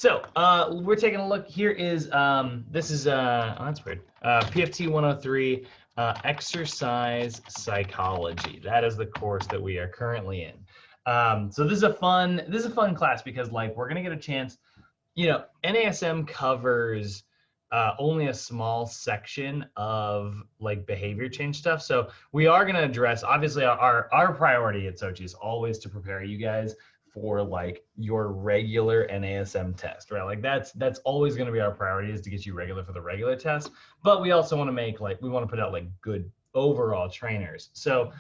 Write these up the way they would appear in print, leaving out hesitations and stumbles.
So we're taking a look. Here is this is oh, that's weird. PFT 103, exercise psychology. That is the course that we are currently in. So this is a fun class because like we're gonna get a chance. NASM covers only a small section of like behavior change stuff. So we are going to address, obviously our priority at Sochi is always to prepare you guys for like your regular NASM test, right? Like that's always going to be our priority, is to get you regular for the regular test. But we also want to make we want to put out like good overall trainers. So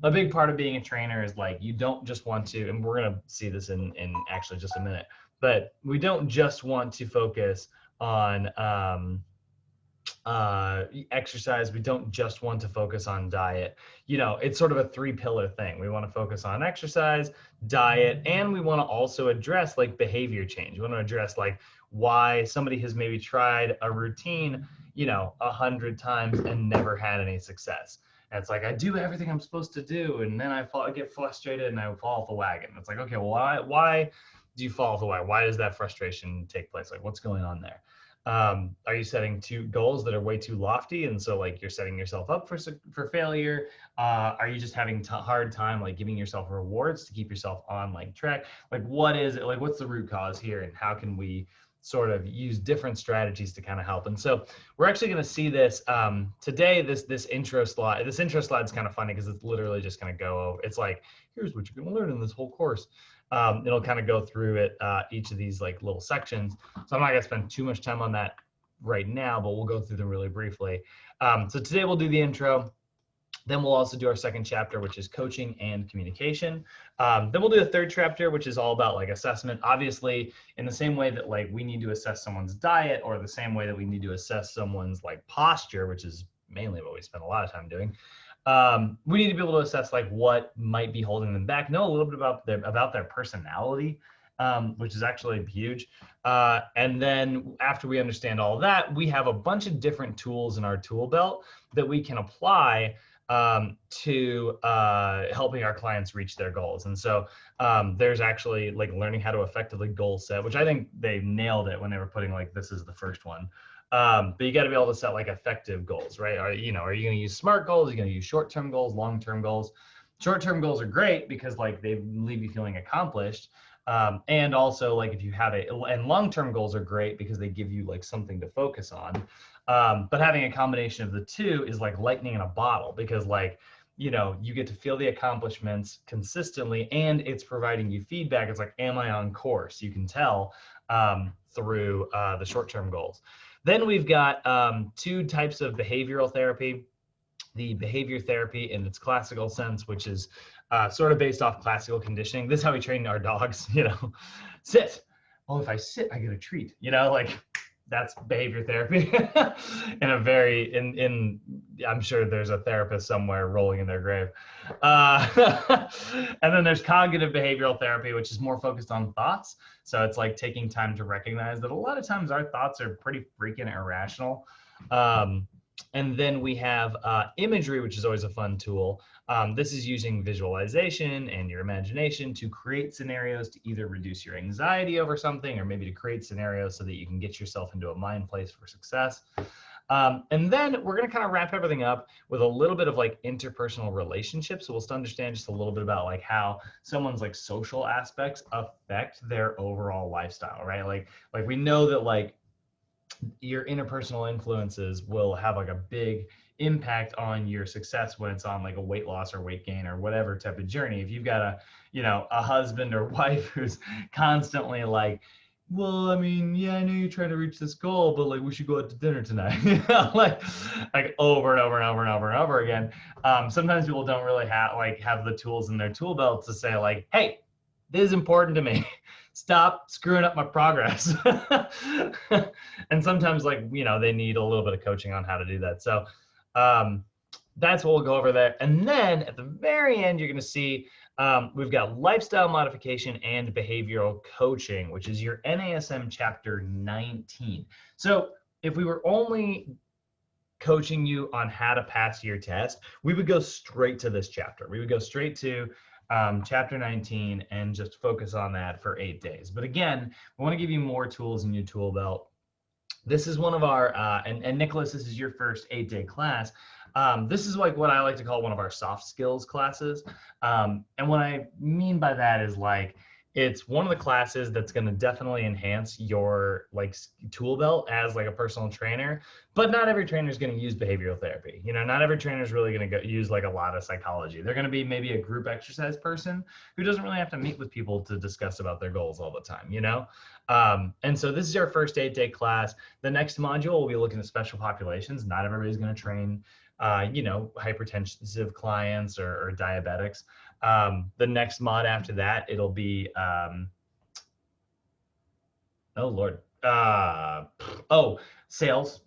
a big part of being a trainer is like, you don't just want to, and we're going to see this in actually just a minute, but we don't just want to focus on exercise. We don't just want to focus on diet. It's sort of a 3-pillar thing. We want to focus on exercise, diet, and we want to also address like behavior change. We want to address like why somebody has maybe tried a routine, 100 times and never had any success. And it's like, I do everything I'm supposed to do, and then I get frustrated and I fall off the wagon. It's like, okay, well, why do you fall off the wagon? Why does that frustration take place? Like, what's going on there? Are you setting goals that are way too lofty, and so like you're setting yourself up for failure? Are you just having hard time like giving yourself rewards to keep yourself on like track? Like, what is it? Like, what's the root cause here, and how can we sort of use different strategies to kind of help? And so we're actually going to see this today. This intro slide. This intro slide is kind of funny because it's literally just going to go over. It's like, here's what you're going to learn in this whole course. It'll kind of go through it, each of these like little sections. So I'm not gonna spend too much time on that right now, but we'll go through them really briefly. So today we'll do the intro. Then we'll also do our second chapter, which is coaching and communication. Then we'll do the third chapter, which is all about like assessment. Obviously, in the same way that like we need to assess someone's diet, or the same way that we need to assess someone's like posture, which is mainly what we spend a lot of time doing. We need to be able to assess like what might be holding them back, know a little bit about their personality, which is actually huge. And then after we understand all that, we have a bunch of different tools in our tool belt that we can apply to helping our clients reach their goals. And so there's actually like learning how to effectively goal set, which I think they nailed it when they were putting like, this is the first one. But you got to be able to set like effective goals, right? Are you going to use SMART goals? Are you going to use short-term goals, long-term goals? Short-term goals are great because like they leave you feeling accomplished. And also like if you have and long-term goals are great because they give you like something to focus on. But having a combination of the two is like lightning in a bottle, because like, you get to feel the accomplishments consistently, and it's providing you feedback. It's like, am I on course? You can tell through the short-term goals. Then we've got 2 types of behavioral therapy. The behavior therapy in its classical sense, which is sort of based off classical conditioning. This is how we train our dogs, sit. Oh, if I sit, I get a treat, like that's behavior therapy. I'm sure there's a therapist somewhere rolling in their grave. And then there's cognitive behavioral therapy, which is more focused on thoughts. So it's like taking time to recognize that a lot of times our thoughts are pretty freaking irrational. And then we have imagery, which is always a fun tool. This is using visualization and your imagination to create scenarios to either reduce your anxiety over something, or maybe to create scenarios so that you can get yourself into a mind place for success. And then we're going to kind of wrap everything up with a little bit of like interpersonal relationships. So we'll understand just a little bit about like how someone's like social aspects affect their overall lifestyle, right? Like we know that like your interpersonal influences will have like a big impact on your success when it's on like a weight loss or weight gain or whatever type of journey. If you've got a husband or wife who's constantly like, well, I mean, yeah, I know you're trying to reach this goal, but like we should go out to dinner tonight, like over and over and over and over and over again. Sometimes people don't really have the tools in their tool belt to say like, hey, this is important to me. Stop screwing up my progress. And sometimes like, they need a little bit of coaching on how to do that. So that's what we'll go over there. And then at the very end, you're going to see we've got lifestyle modification and behavioral coaching, which is your NASM chapter 19. So if we were only coaching you on how to pass your test, we would go straight to this chapter. We would go straight to chapter 19, and just focus on that for 8 days. But again, I want to give you more tools in your tool belt. This is one of our, and Nicholas, this is your first 8-day class. This is like what I like to call one of our soft skills classes. And what I mean by that is like, it's one of the classes that's going to definitely enhance your like tool belt as like a personal trainer, but not every trainer is going to use behavioral therapy. You know, not every trainer is really going to use like a lot of psychology. They're going to be maybe a group exercise person who doesn't really have to meet with people to discuss about their goals all the time, you know? And so this is our first 8-day class. The next module, we'll be looking at special populations. Not everybody's going to train, you know, hypertensive clients or diabetics. The next mod after that, it'll be, oh Lord, sales,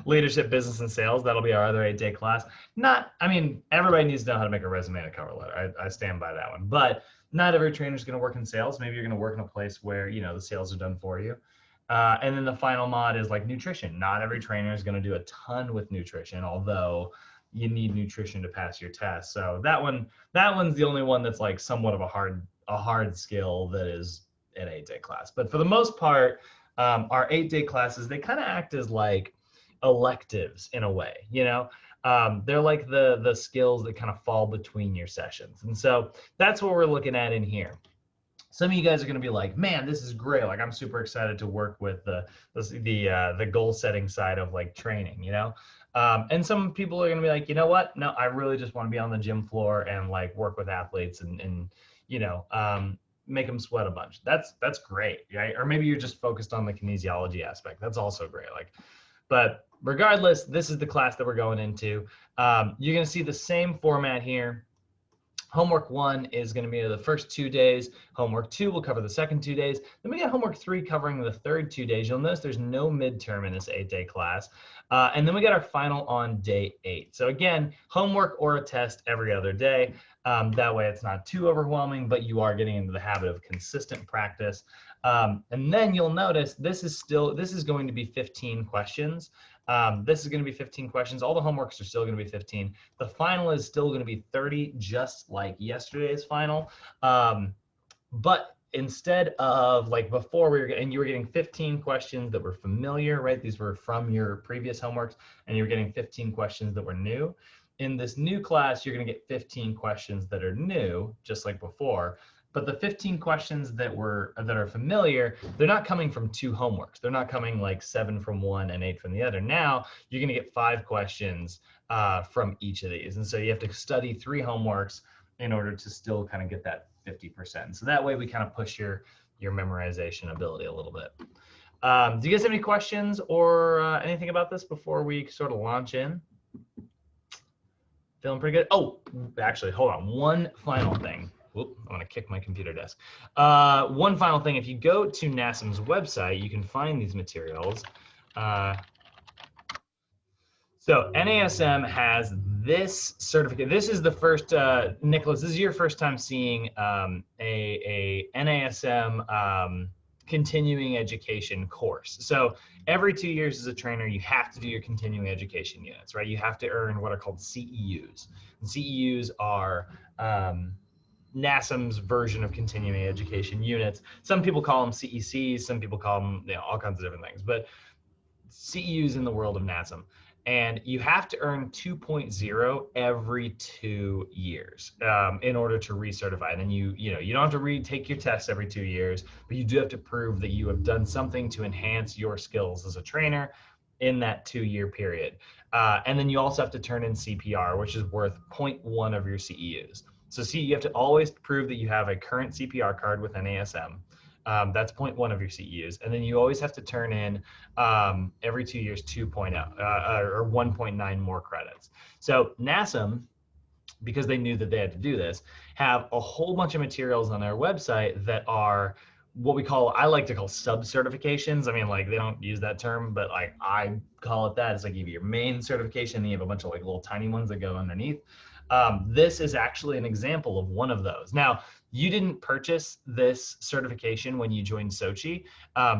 leadership, business, and sales. That'll be our other 8-day class. I mean, everybody needs to know how to make a resume and a cover letter. I stand by that one, but not every trainer is going to work in sales. Maybe you're going to work in a place where, you know, the sales are done for you. And then the final mod is like nutrition. Not every trainer is going to do a ton with nutrition, although you need nutrition to pass your test. So that one's the only one that's like somewhat of a hard skill that is an 8-day class. But for the most part, our 8-day classes, they kind of act as like electives in a way, you know. They're like the skills that kind of fall between your sessions. And so that's what we're looking at in here. Some of you guys are going to be like, man, this is great. Like, I'm super excited to work with the goal setting side of like training, you know? And some people are going to be like, you know what? No, I really just want to be on the gym floor and like work with athletes and you know, make them sweat a bunch. That's great, right? Or maybe you're just focused on the kinesiology aspect. That's also great. Like, but regardless, this is the class that we're going into. You're going to see the same format here. Homework 1 is going to be the first 2 days. Homework 2 will cover the second 2 days. Then we got homework 3 covering the third 2 days. You'll notice there's no midterm in this 8-day class. And then we got our final on day 8. So again, homework or a test every other day. That way it's not too overwhelming, but you are getting into the habit of consistent practice. And then you'll notice this is going to be 15 questions. This is going to be 15 questions. All the homeworks are still going to be 15. The final is still going to be 30, just like yesterday's final. But instead of like before you were getting 15 questions that were familiar, right? These were from your previous homeworks, and you were getting 15 questions that were new. In this new class, you're going to get 15 questions that are new, just like before. But the 15 questions that are familiar, they're not coming from 2 homeworks. They're not coming like 7 from one and 8 from the other. Now you're going to get 5 questions from each of these. And so you have to study 3 homeworks in order to still kind of get that 50%. So that way we kind of push your memorization ability a little bit. Do you guys have any questions or anything about this before we sort of launch in? Feeling pretty good? Oh, actually, hold on. One final thing. Whoop, I'm gonna kick my computer desk. One final thing, if you go to NASM's website, you can find these materials. So NASM has this certificate. This is the first, Nicholas, this is your first time seeing a NASM continuing education course. So every 2 years as a trainer, you have to do your continuing education units, right? You have to earn what are called CEUs. And CEUs are NASM's version of continuing education units. Some people call them CECs, some people call them, you know, all kinds of different things, but CEUs in the world of NASM. And you have to earn 2.0 every 2 years in order to recertify. And you don't have to retake your tests every 2 years, but you do have to prove that you have done something to enhance your skills as a trainer in that 2-year period. And then you also have to turn in CPR, which is worth 0.1 of your CEUs. So you have to always prove that you have a current CPR card with NASM. That's 0.1 of your CEUs. And then you always have to turn in every 2 years 2.0 or 1.9 more credits. So NASM, because they knew that they had to do this, have a whole bunch of materials on their website that are what I like to call sub-certifications. I mean, like, they don't use that term, but like I call it that. It's like you have your main certification, and you have a bunch of like little tiny ones that go underneath. This is actually an example of one of those. Now, you didn't purchase this certification when you joined Sochi.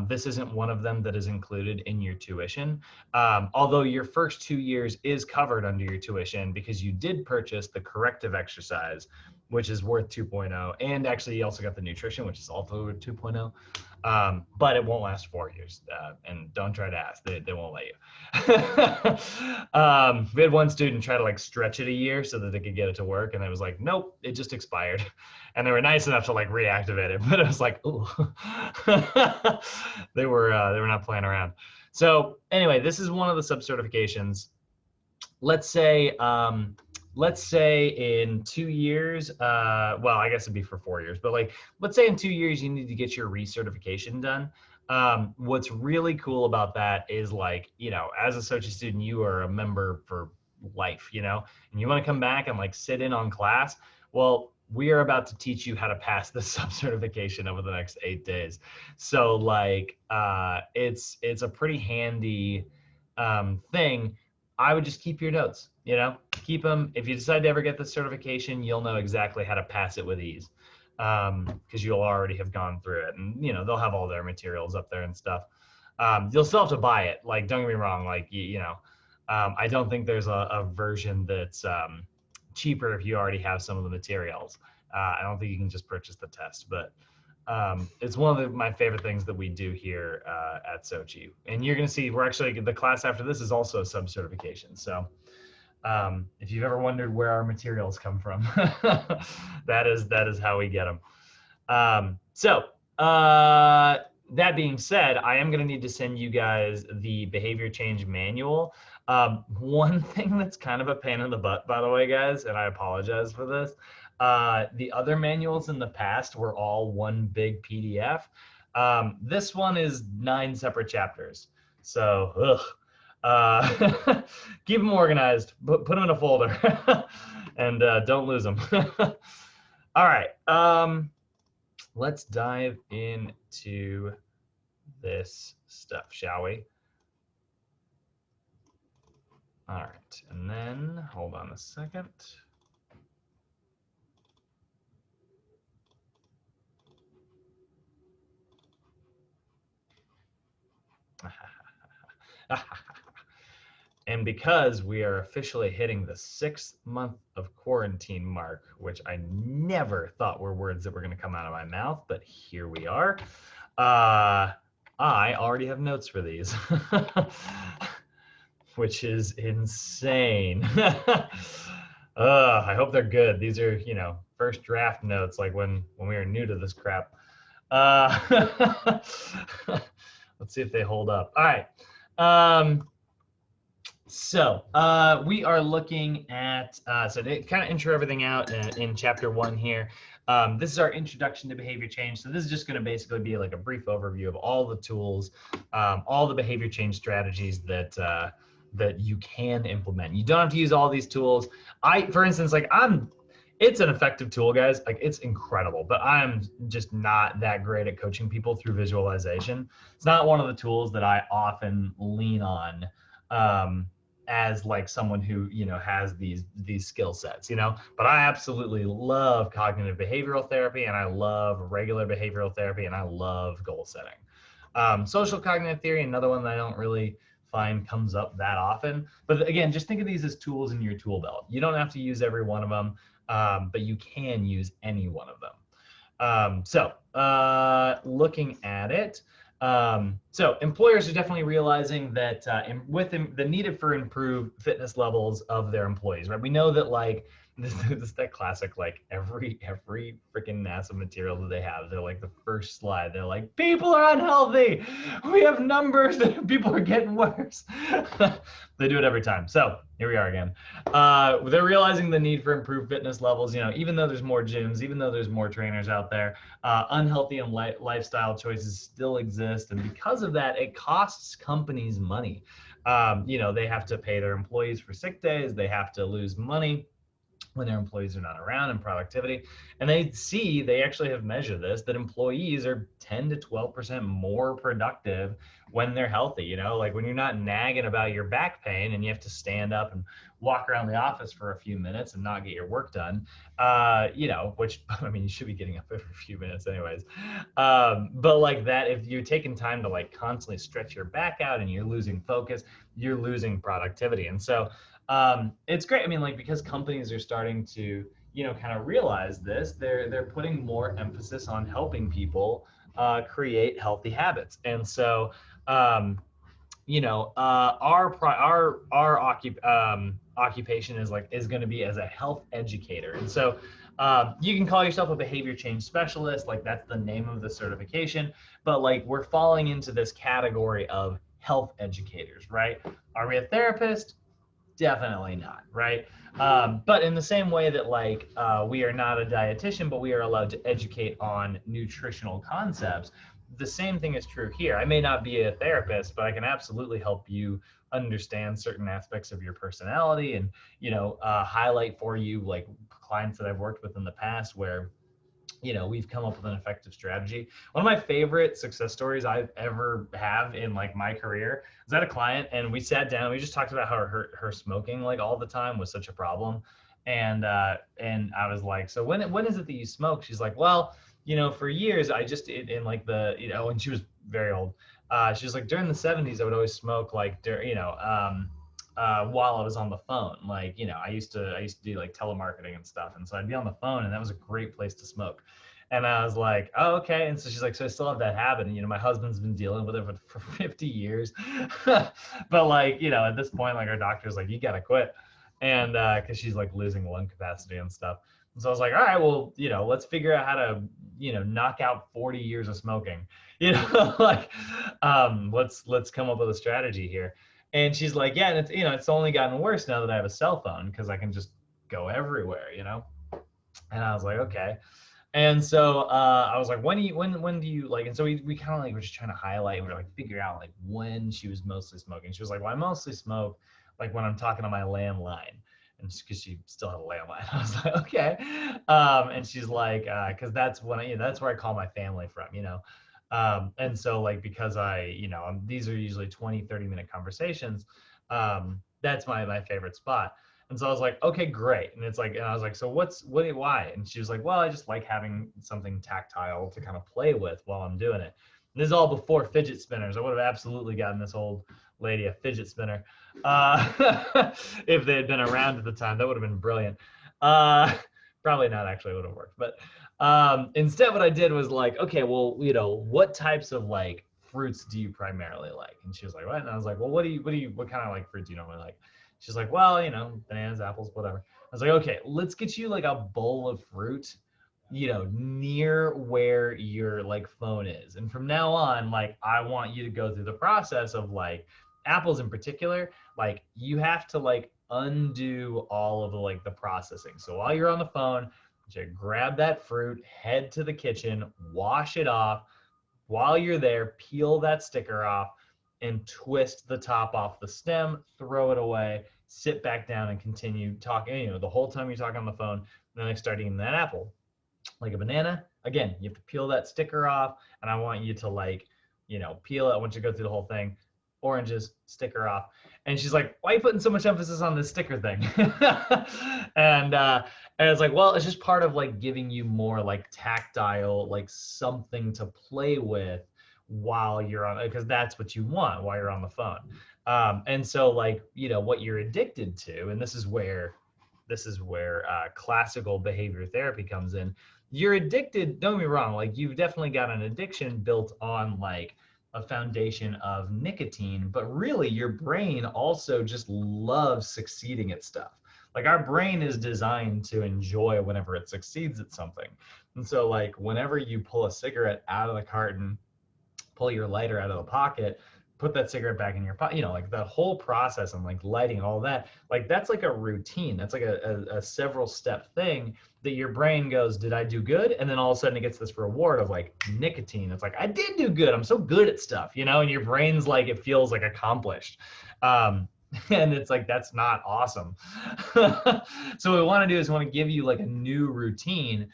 This isn't one of them that is included in your tuition. Although your first 2 years is covered under your tuition because you did purchase the corrective exercise, which is worth 2.0. And actually, you also got the nutrition, which is also worth 2.0. But it won't last 4 years. And don't try to ask; they won't let you. We had one student try to like stretch it a year so that they could get it to work, and it was like, nope, it just expired. And they were nice enough to like reactivate it, but it was like, ooh, they were not playing around. So anyway, this is one of the sub-certifications. Let's say in 2 years, well, I guess it'd be for 4 years, but like, let's say in 2 years, you need to get your recertification done. What's really cool about that is like, you know, as a Sochi student, you are a member for life, you know, and you want to come back and like sit in on class. Well, we are about to teach you how to pass this sub-certification over the next 8 days. So like, it's a pretty handy thing. I would just keep your notes, you know, keep them. If you decide to ever get the certification, you'll know exactly how to pass it with ease, because you'll already have gone through it, and you know they'll have all their materials up there and stuff. You'll still have to buy it. Like, don't get me wrong. Like, you know, I don't think there's a version that's cheaper if you already have some of the materials. I don't think you can just purchase the test, but it's one of my favorite things that we do here at Sochi. And you're going to see, we're actually, the class after this is also a sub-certification. So if you've ever wondered where our materials come from, that is how we get them. That being said, I am going to need to send you guys the behavior change manual. One thing that's kind of a pain in the butt, by the way, guys, and I apologize for this, the other manuals in the past were all one big PDF. This one is 9 separate chapters. So, keep them organized, put them in a folder, and don't lose them. All right, let's dive into this stuff, shall we? All right, and then hold on a second. And because we are officially hitting the 6th month of quarantine mark, which I never thought were words that were going to come out of my mouth, but here we are. I already have notes for these, which is insane. I hope they're good. These are, you know, first draft notes, like when we were new to this crap. Let's see if they hold up. All right. So we are looking at, so to kind of intro everything out in chapter 1 here. This is our introduction to behavior change. So this is just going to basically be like a brief overview of all the tools, all the behavior change strategies that you can implement. You don't have to use all these tools. For instance, like it's an effective tool, guys. Like, it's incredible, but I'm just not that great at coaching people through visualization. It's not one of the tools that I often lean on as like someone who, you know, has these skill sets, you know. But I absolutely love cognitive behavioral therapy, and I love regular behavioral therapy, and I love goal setting. Social cognitive theory, another one that I don't really find comes up that often. But again, just think of these as tools in your tool belt. You don't have to use every one of them. But you can use any one of them. Looking at it, so employers are definitely realizing that with the need for improved fitness levels of their employees, right? We know that like this is that classic, like every freaking NASA material that they have, they're like the first slide, they're like, people are unhealthy, we have numbers, people are getting worse. They do it every time. So here we are again. They're realizing the need for improved fitness levels. You know, even though there's more gyms, even though there's more trainers out there, unhealthy and lifestyle choices still exist, and because of that, it costs companies money. You know, they have to pay their employees for sick days, they have to lose money when their employees are not around, and productivity. And they actually have measured this, that employees are 10 to 12% more productive when they're healthy. You know, like when you're not nagging about your back pain and you have to stand up and walk around the office for a few minutes and not get your work done, you know, which, I mean, you should be getting up every few minutes anyways. But like that, if you're taking time to like constantly stretch your back out and you're losing focus, you're losing productivity. And so it's great. I mean, like, because companies are starting to kind of realize this, they're putting more emphasis on helping people create healthy habits. And so, our occupation is going to be as a health educator. And so you can call yourself a behavior change specialist, like that's the name of the certification, but like we're falling into this category of health educators, right? Are we a therapist? Definitely not, right? But in the same way that like we are not a dietitian, but we are allowed to educate on nutritional concepts, the same thing is true here. I may not be a therapist, but I can absolutely help you understand certain aspects of your personality and, highlight for you like clients that I've worked with in the past where we've come up with an effective strategy. One of my favorite success stories I've ever have in like my career is I had a client and we sat down, we just talked about how her smoking like all the time was such a problem. And I was like, so when is it that you smoke? She's like, well, for years I just in like the, and she was very old. She was like, during the 70s, I would always smoke like, while I was on the phone. Like, I used to do like telemarketing and stuff. And so I'd be on the phone and that was a great place to smoke. And I was like, oh, okay. And so she's like, so I still have that habit. And, my husband's been dealing with it for 50 years. But like, at this point, like our doctor's like, you got to quit. And cause she's like losing lung capacity and stuff. And so I was like, all right, well, let's figure out how to, knock out 40 years of smoking, like, let's come up with a strategy here. And she's like, yeah, and it's only gotten worse now that I have a cell phone because I can just go everywhere, And I was like, okay. And so I was like, when do you like? And so we kind of like were just trying to highlight, we were like figure out like when she was mostly smoking. She was like, well, I mostly smoke like when I'm talking on my landline, and because she still had a landline. I was like, okay. And she's like, because that's when that's where I call my family from, and so like because these are usually 20-30 minute conversations, that's my favorite spot. And so I was like, okay, great. And I was like, so why? And she was like, well, I just like having something tactile to kind of play with while I'm doing it. And this is all before fidget spinners. I would have absolutely gotten this old lady a fidget spinner if they had been around at the time. That would have been brilliant. Probably not actually would have worked, but instead what I did was like, okay, well, what types of like fruits do you primarily like? And she was like, what? And I was like, well, what kind of like fruit do you normally like? She's like, well, bananas, apples, whatever. I was like, okay, let's get you like a bowl of fruit, near where your like phone is. And from now on, like, I want you to go through the process of like apples in particular, like you have to like undo all of the like the processing. So while you're on the phone, you grab that fruit, head to the kitchen, wash it off. While you're there, peel that sticker off and twist the top off the stem, throw it away, sit back down and continue talking, the whole time you're talking on the phone, and then I start eating that apple. Like a banana, again, you have to peel that sticker off, and I want you to like, peel it once you go through the whole thing. Oranges, sticker off. And she's like, why are you putting so much emphasis on this sticker thing? and it's like, well, it's just part of like giving you more like tactile, like something to play with while you're on, because that's what you want while you're on the phone. And so like, what you're addicted to, and this is where classical behavior therapy comes in. You're addicted, don't get me wrong, like you've definitely got an addiction built on like a foundation of nicotine, but really your brain also just loves succeeding at stuff. Like our brain is designed to enjoy whenever it succeeds at something. And so like whenever you pull a cigarette out of the carton, pull your lighter out of the pocket, put that cigarette back in your pocket, like the whole process and like lighting all that, like that's like a routine. That's like a several step thing that your brain goes, did I do good? And then all of a sudden it gets this reward of like nicotine. It's like, I did do good. I'm so good at stuff, and your brain's like, it feels like accomplished. And it's like, that's not awesome. So what we want to do is we want to give you like a new routine.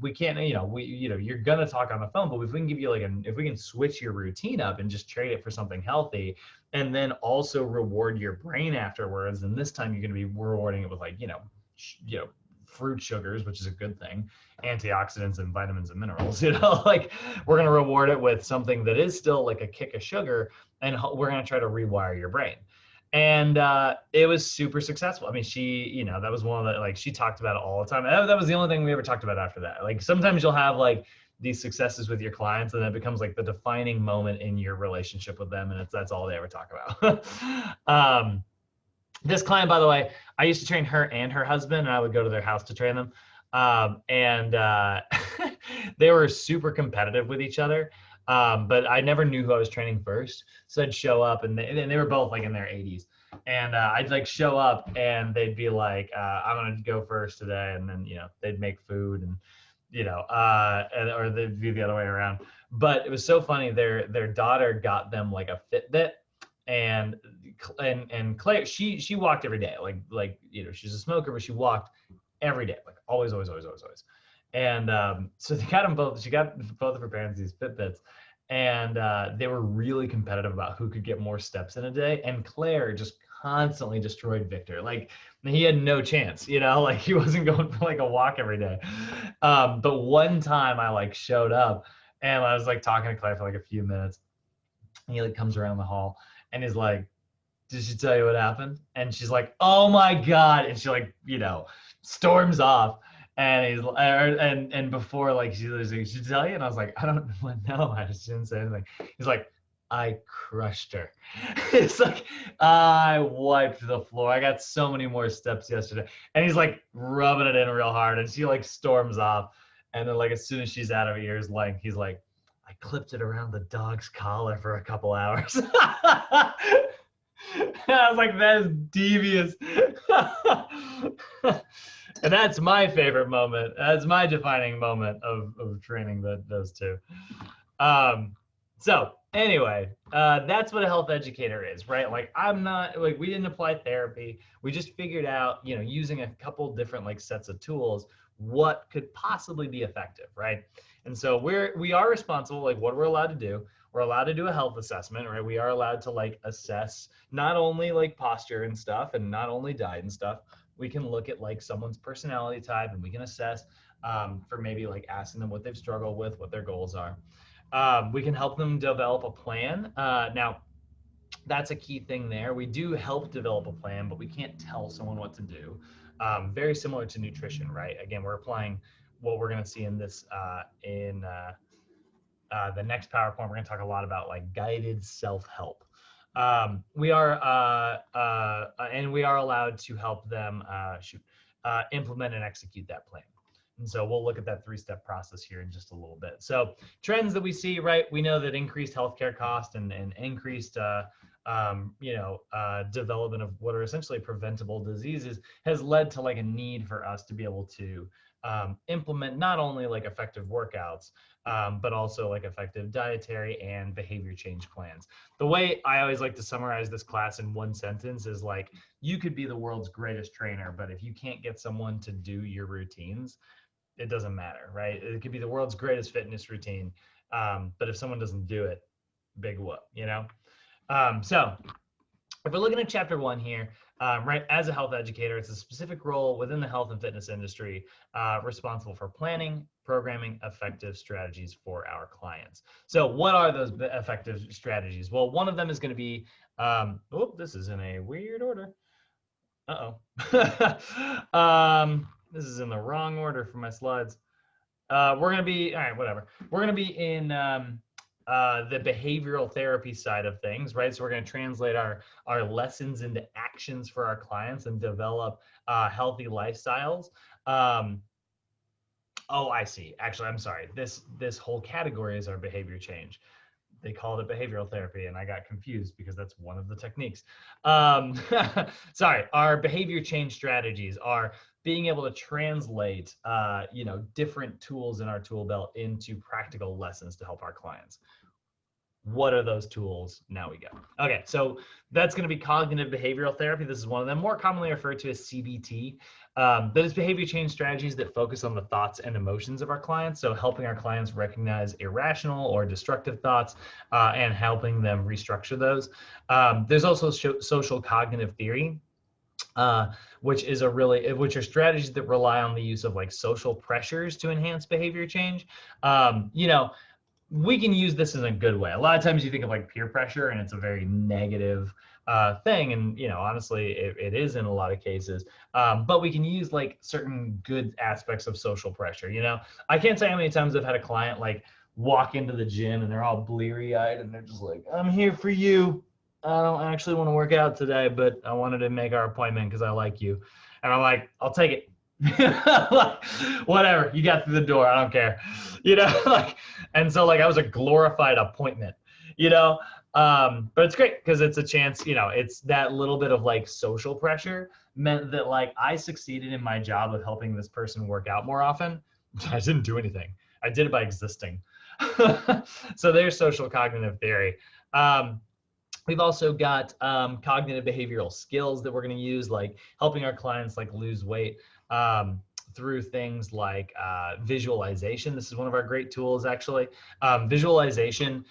We can't, you're going to talk on the phone, but if we can give you if we can switch your routine up and just trade it for something healthy, and then also reward your brain afterwards, and this time you're going to be rewarding it with like, fruit sugars, which is a good thing, antioxidants and vitamins and minerals, like we're going to reward it with something that is still like a kick of sugar, and we're going to try to rewire your brain. And it was super successful. I mean, she, that was one of the, like, she talked about it all the time. That was the only thing we ever talked about after that. Like, sometimes you'll have like these successes with your clients, and it becomes like the defining moment in your relationship with them, and that's all they ever talk about. This client, by the way, I used to train her and her husband, and I would go to their house to train them. And they were super competitive with each other. But I never knew who I was training first. So I'd show up, and they were both like in their 80s. And I'd like show up, and they'd be like, I'm going to go first today. And then, they'd make food, and, or they'd be the other way around. But it was so funny. Their daughter got them like a Fitbit, and Claire, she walked every day. Like, she's a smoker, but she walked every day, like always. And so they got them both. She got both of her parents these Fitbits, and they were really competitive about who could get more steps in a day. And Claire just constantly destroyed Victor. Like, he had no chance, like he wasn't going for like a walk every day. But one time I like showed up, and I was like talking to Claire for like a few minutes. And he like comes around the hall, and he's like, did she tell you what happened? And she's like, oh my God. And she like, storms off. And he's and before, like, she was like, she tell you? And I was like, I don't know. I just didn't say anything. He's like, I crushed her. It's like, I wiped the floor. I got so many more steps yesterday. And he's like rubbing it in real hard, and she like storms off. And then like as soon as she's out of ear's length, he's like, I clipped it around the dog's collar for a couple hours. And I was like, that is devious. And that's my favorite moment. That's my defining moment of training those two. So anyway, that's what a health educator is, right? Like, I'm not, like, we didn't apply therapy. We just figured out, using a couple different like sets of tools, what could possibly be effective, right? And so we are responsible, like what we're allowed to do. We're allowed to do a health assessment, right? We are allowed to like assess not only like posture and stuff, and not only diet and stuff. We can look at like someone's personality type, and we can assess for maybe like asking them what they've struggled with, what their goals are. We can help them develop a plan. Now, that's a key thing there. We do help develop a plan, but we can't tell someone what to do. Very similar to nutrition, right? Again, we're applying what we're going to see in this the next PowerPoint. We're going to talk a lot about like guided self-help. We are allowed to help them implement and execute that plan. And so we'll look at that 3-step process here in just a little bit. So trends that we see, right? We know that increased healthcare cost and increased development of what are essentially preventable diseases has led to like a need for us to be able to implement not only like effective workouts, but also like effective dietary and behavior change plans. The way I always like to summarize this class in one sentence is like, you could be the world's greatest trainer, but if you can't get someone to do your routines, it doesn't matter, right? It could be the world's greatest fitness routine, but if someone doesn't do it, big whoop, So if we're looking at chapter 1 here, right, as a health educator, it's a specific role within the health and fitness industry responsible for planning, programming effective strategies for our clients. So what are those effective strategies? Well, one of them is going to be, this is in a weird order. This is in the wrong order for my slides. We're going to be, all right, whatever. We're going to be in the behavioral therapy side of things, right? So we're going to translate our lessons into actions for our clients and develop healthy lifestyles. Oh, I see. Actually, I'm sorry. This whole category is our behavior change. They called it behavioral therapy, and I got confused because that's one of the techniques. Sorry, our behavior change strategies are being able to translate, different tools in our tool belt into practical lessons to help our clients. What are those tools? Now we go. Okay, so that's going to be cognitive behavioral therapy. This is one of them, more commonly referred to as CBT. That is behavior change strategies that focus on the thoughts and emotions of our clients. So helping our clients recognize irrational or destructive thoughts and helping them restructure those. There's also social cognitive theory, which are strategies that rely on the use of like social pressures to enhance behavior change. we can use this in a good way. A lot of times you think of like peer pressure and it's a very negative thing. And, honestly, it is in a lot of cases. But we can use like certain good aspects of social pressure. I can't tell you how many times I've had a client like walk into the gym and they're all bleary eyed and they're just like, I'm here for you. I don't actually want to work out today, but I wanted to make our appointment because I like you. And I'm like, I'll take it. Like, whatever, you got through the door, I don't care. Like, and so like I was a glorified appointment, you know but it's great because it's a chance, it's that little bit of like social pressure meant that like I succeeded in my job of helping this person work out more often. I didn't do anything, I did it by existing. So there's social cognitive theory. We've also got cognitive behavioral skills that we're going to use, like helping our clients like lose weight through things like visualization. This is one of our great tools, actually. Visualization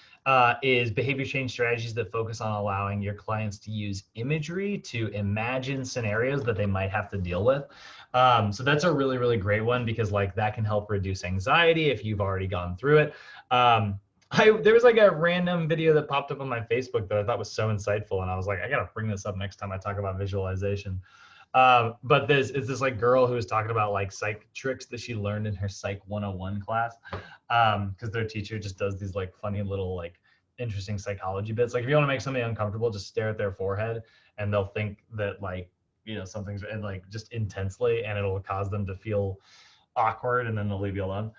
is behavior change strategies that focus on allowing your clients to use imagery to imagine scenarios that they might have to deal with. So that's a really, really great one because like that can help reduce anxiety if you've already gone through it. There was like a random video that popped up on my Facebook that I thought was so insightful, and I was like, I gotta bring this up next time I talk about visualization. But there's this like girl who was talking about like psych tricks that she learned in her Psych 101 class, because their teacher just does these like funny little like interesting psychology bits. Like if you want to make somebody uncomfortable, just stare at their forehead, and they'll think that like something's, and like just intensely, and it'll cause them to feel awkward, and then they'll leave you alone.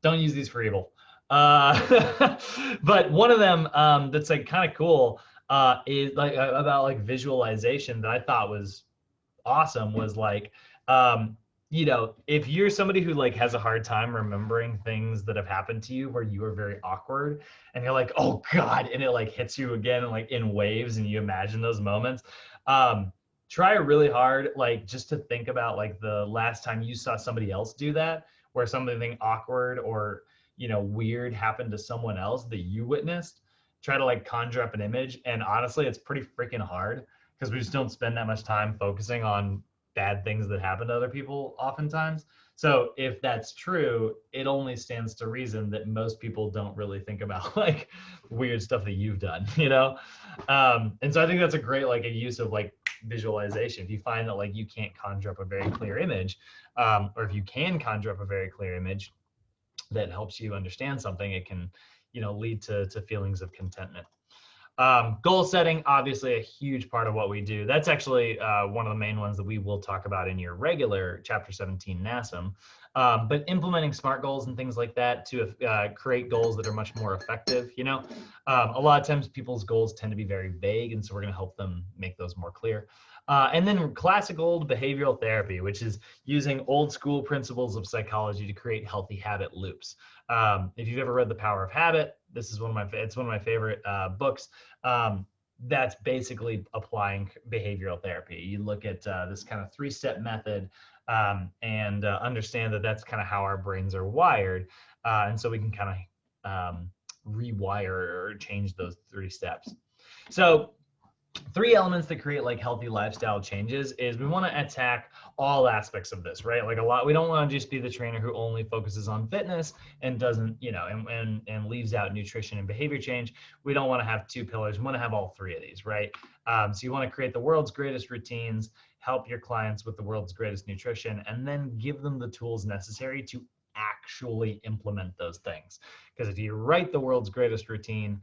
Don't use these for evil. But one of them that's like kind of cool is like about like visualization that I thought was awesome was like if you're somebody who like has a hard time remembering things that have happened to you where you were very awkward and you're like, oh God, and it like hits you again like in waves and you imagine those moments, try really hard like just to think about like the last time you saw somebody else do that, where something awkward or weird happened to someone else that you witnessed. Try to like conjure up an image, and honestly it's pretty freaking hard because we just don't spend that much time focusing on bad things that happen to other people oftentimes. So if that's true, it only stands to reason that most people don't really think about like weird stuff that you've done, and so I think that's a great like a use of like visualization. If you find that like you can't conjure up a very clear image, or if you can conjure up a very clear image that helps you understand something, it can lead to feelings of contentment. Goal setting, obviously a huge part of what we do. That's actually one of the main ones that we will talk about in your regular Chapter 17 NASM. But implementing SMART goals and things like that to create goals that are much more effective. A lot of times people's goals tend to be very vague, and so we're going to help them make those more clear. And then classic old behavioral therapy, which is using old school principles of psychology to create healthy habit loops. If you've ever read The Power of Habit, this is one of my favorite books. That's basically applying behavioral therapy. You look at this kind of 3-step method and understand that that's kind of how our brains are wired. And so we can kind of rewire or change those 3 steps. So 3 elements that create like healthy lifestyle changes is we want to attack all aspects of this, right? Like we don't want to just be the trainer who only focuses on fitness and doesn't, and leaves out nutrition and behavior change. We don't want to have 2 pillars. We want to have all 3 of these, right? So you want to create the world's greatest routines, help your clients with the world's greatest nutrition, and then give them the tools necessary to actually implement those things. Because if you write the world's greatest routine,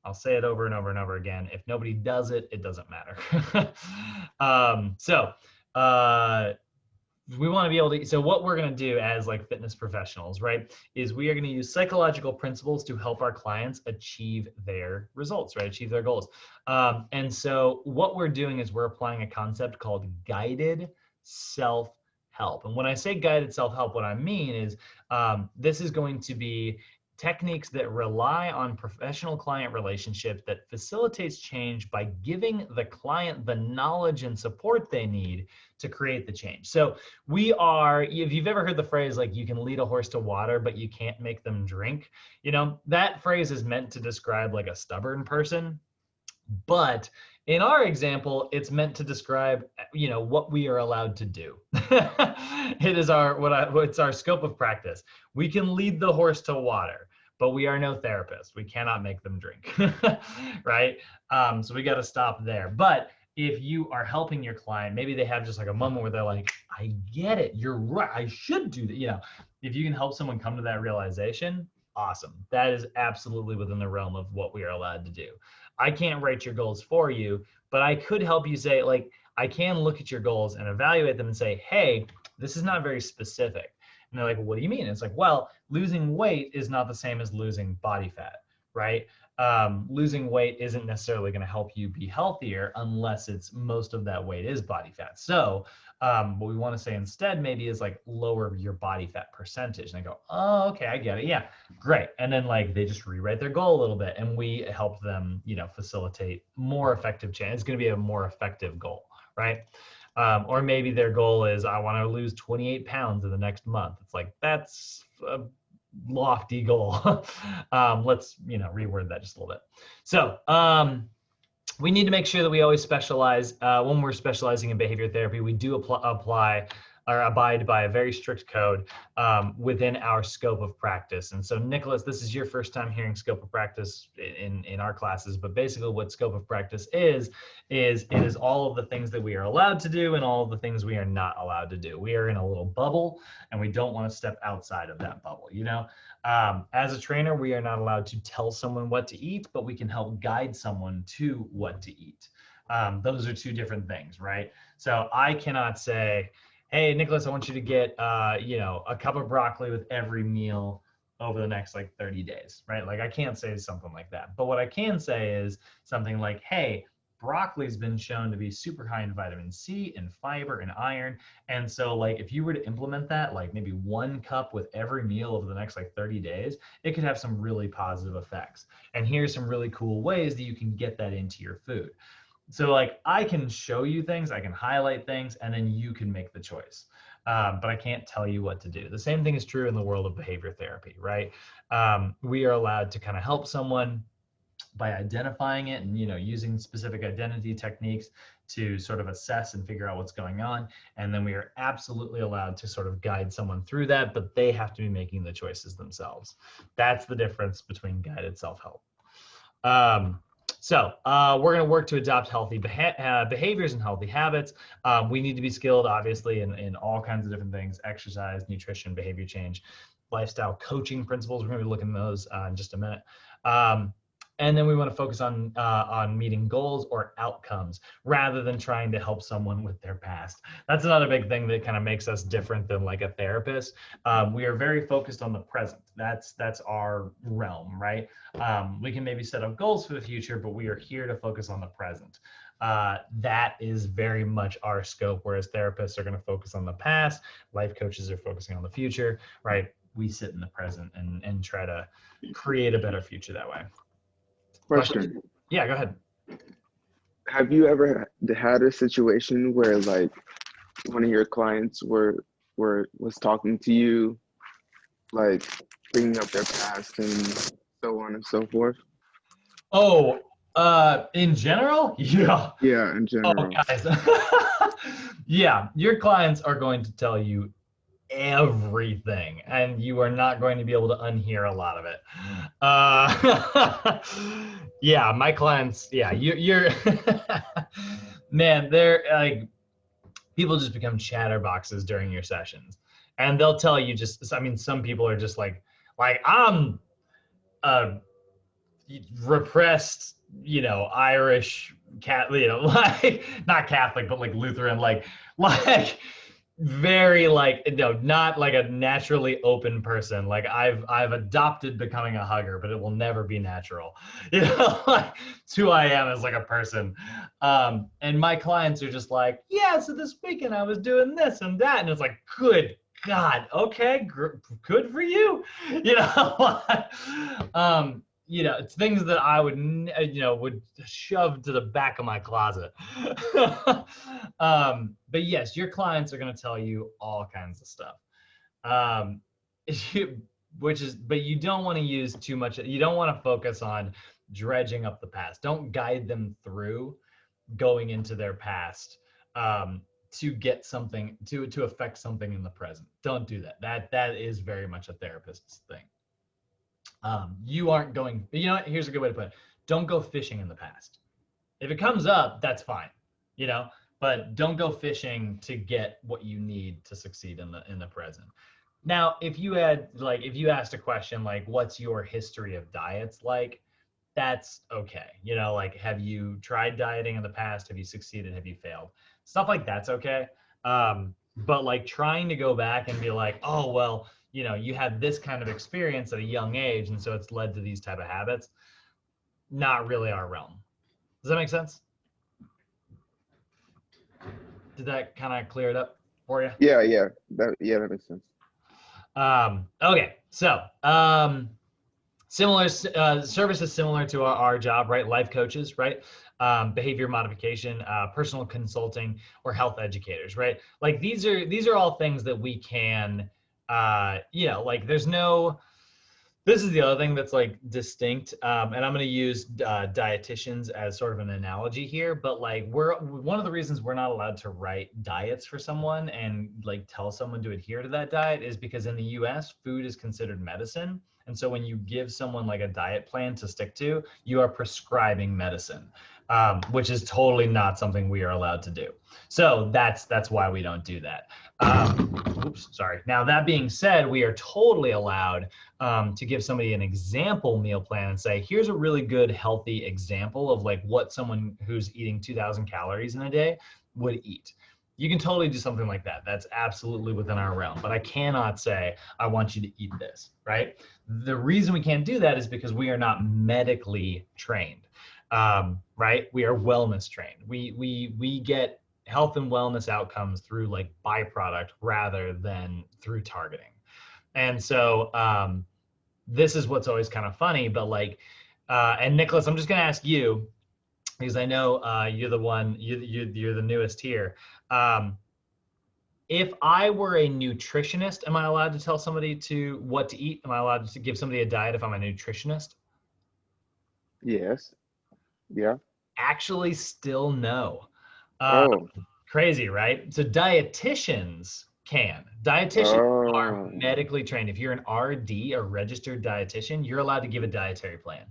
I'll say it over and over and over again, if nobody does it, it doesn't matter. We want to be able to, so what we're going to do as like fitness professionals, right, is we are going to use psychological principles to help our clients achieve their results, right, achieve their goals. And so what we're doing is we're applying a concept called guided self-help. And when I say guided self-help, what I mean is this is going to be techniques that rely on professional client relationship that facilitates change by giving the client the knowledge and support they need to create the change. So if you've ever heard the phrase, like, you can lead a horse to water, but you can't make them drink, that phrase is meant to describe like a stubborn person. But in our example, it's meant to describe, what we are allowed to do. It's our scope of practice. We can lead the horse to water, but we are no therapist. We cannot make them drink, right? So we got to stop there. But if you are helping your client, maybe they have just like a moment where they're like, I get it. You're right. I should do that. You know, if you can help someone come to that realization, awesome. That is absolutely within the realm of what we are allowed to do. I can't write your goals for you, but I could help you say, like, I can look at your goals and evaluate them and say, hey, this is not very specific. And they're like, what do you mean? It's like, well, losing weight is not the same as losing body fat, right? Losing weight isn't necessarily going to help you be healthier unless it's most of that weight is body fat. So what we want to say instead maybe is like lower your body fat percentage. And I go, oh, okay, I get it. Yeah, great. And then like they just rewrite their goal a little bit and we help them, you know, facilitate more effective change. It's going to be a more effective goal, right? Or maybe their goal is I want to lose 28 pounds in the next month. It's like, that's a lofty goal. Let's, you know, reword that just a little bit. So we need to make sure that we always specialize. When we're specializing in behavior therapy, we do apply or abide by a very strict code within our scope of practice. And so, Nicholas, this is your first time hearing scope of practice in our classes, but basically what scope of practice is it is all of the things that we are allowed to do and all of the things we are not allowed to do. We are in a little bubble and we don't want to step outside of that bubble, you know? As a trainer, we are not allowed to tell someone what to eat, but we can help guide someone to what to eat. Those are two different things, right? So I cannot say, hey, Nicholas, I want you to get, you know, a cup of broccoli with every meal over the next like 30 days, right? Like I can't say something like that. But what I can say is something like, hey, broccoli's been shown to be super high in vitamin C and fiber and iron. And so like if you were to implement that, like maybe 1 cup with every meal over the next like 30 days, it could have some really positive effects. And here's some really cool ways that you can get that into your food. So like I can show you things, I can highlight things, and then you can make the choice. But I can't tell you what to do. The same thing is true in the world of behavior therapy, right? We are allowed to kind of help someone by identifying it and, you know, using specific identity techniques to sort of assess and figure out what's going on. And then we are absolutely allowed to sort of guide someone through that, but they have to be making the choices themselves. That's the difference between guided self-help. So we're going to work to adopt healthy behaviors and healthy habits. We need to be skilled, obviously, in all kinds of different things: exercise, nutrition, behavior change, lifestyle coaching principles. We're going to be looking at those in just a minute. And then we want to focus on meeting goals or outcomes rather than trying to help someone with their past. That's another big thing that kind of makes us different than like a therapist. We are very focused on the present. That's our realm, right? We can maybe set up goals for the future, but we are here to focus on the present. That is very much our scope, whereas therapists are going to focus on the past, life coaches are focusing on the future, right? We sit in the present and try to create a better future that way. Question. Yeah, go ahead. Have you ever had a situation where like one of your clients was talking to you, like bringing up their past and so on and so forth? Oh, in general? Yeah. Yeah, in Oh, general. guys. Yeah, your clients are going to tell you everything and you are not going to be able to unhear a lot of it. Yeah, my clients, yeah, you're man, they're like, people just become chatterboxes during your sessions and they'll tell you just, I mean, some people are just like I'm a repressed, you know, Irish cat, you know, like not Catholic, but like Lutheran, like very like, no, not like a naturally open person. Like I've adopted becoming a hugger, but it will never be natural. You know, like it's who I am as like a person. And my clients are just like, yeah, so this weekend I was doing this and that. And it's like, good God, okay, good for you. You know, you know, it's things that I would, you know, would shove to the back of my closet. But yes, your clients are going to tell you all kinds of stuff. But you don't want to use too much. You don't want to focus on dredging up the past. Don't guide them through going into their past to get something, to affect something in the present. Don't do that. That is very much a therapist's thing. You aren't going, you know what, here's a good way to put it. Don't go fishing in the past. If it comes up, that's fine, you know, but don't go fishing to get what you need to succeed in the present. Now, if you had like if you asked a question like what's your history of diets like, that's okay. You know, like have you tried dieting in the past? Have you succeeded? Have you failed? Stuff like that's okay. But like trying to go back and be like, oh well, you know, you had this kind of experience at a young age, and so it's led to these type of habits. Not really our realm. Does that make sense? Did that kind of clear it up for you? That makes sense. Okay, so similar service is similar to our job, right? Life coaches, right? Behavior modification, personal consulting, or health educators, right? Like these are all things that we can, you know, like there's no. This is the other thing that's like distinct, and I'm going to use dietitians as sort of an analogy here. But like we're one of the reasons we're not allowed to write diets for someone and like tell someone to adhere to that diet is because in the U.S. food is considered medicine, and so when you give someone like a diet plan to stick to, you are prescribing medicine, which is totally not something we are allowed to do. So that's why we don't do that. Oops, sorry. Now that being said, we are totally allowed to give somebody an example meal plan and say, here's a really good healthy example of like what someone who's eating 2,000 calories in a day would eat. You can totally do something like that. That's absolutely within our realm. But I cannot say, I want you to eat this, right? The reason we can't do that is because we are not medically trained, right? We are wellness trained. We get health and wellness outcomes through like byproduct rather than through targeting. And so this is what's always kind of funny, but like, and Nicholas, I'm just going to ask you, because I know you're the one, you're the newest here. If I were a nutritionist, am I allowed to tell somebody to what to eat? Am I allowed to give somebody a diet if I'm a nutritionist? Yes. Yeah. Actually, still no. Uh, Oh. Crazy, right? So dietitians can. Dietitians are Oh. medically trained. If you're an RD, a registered dietitian, you're allowed to give a dietary plan.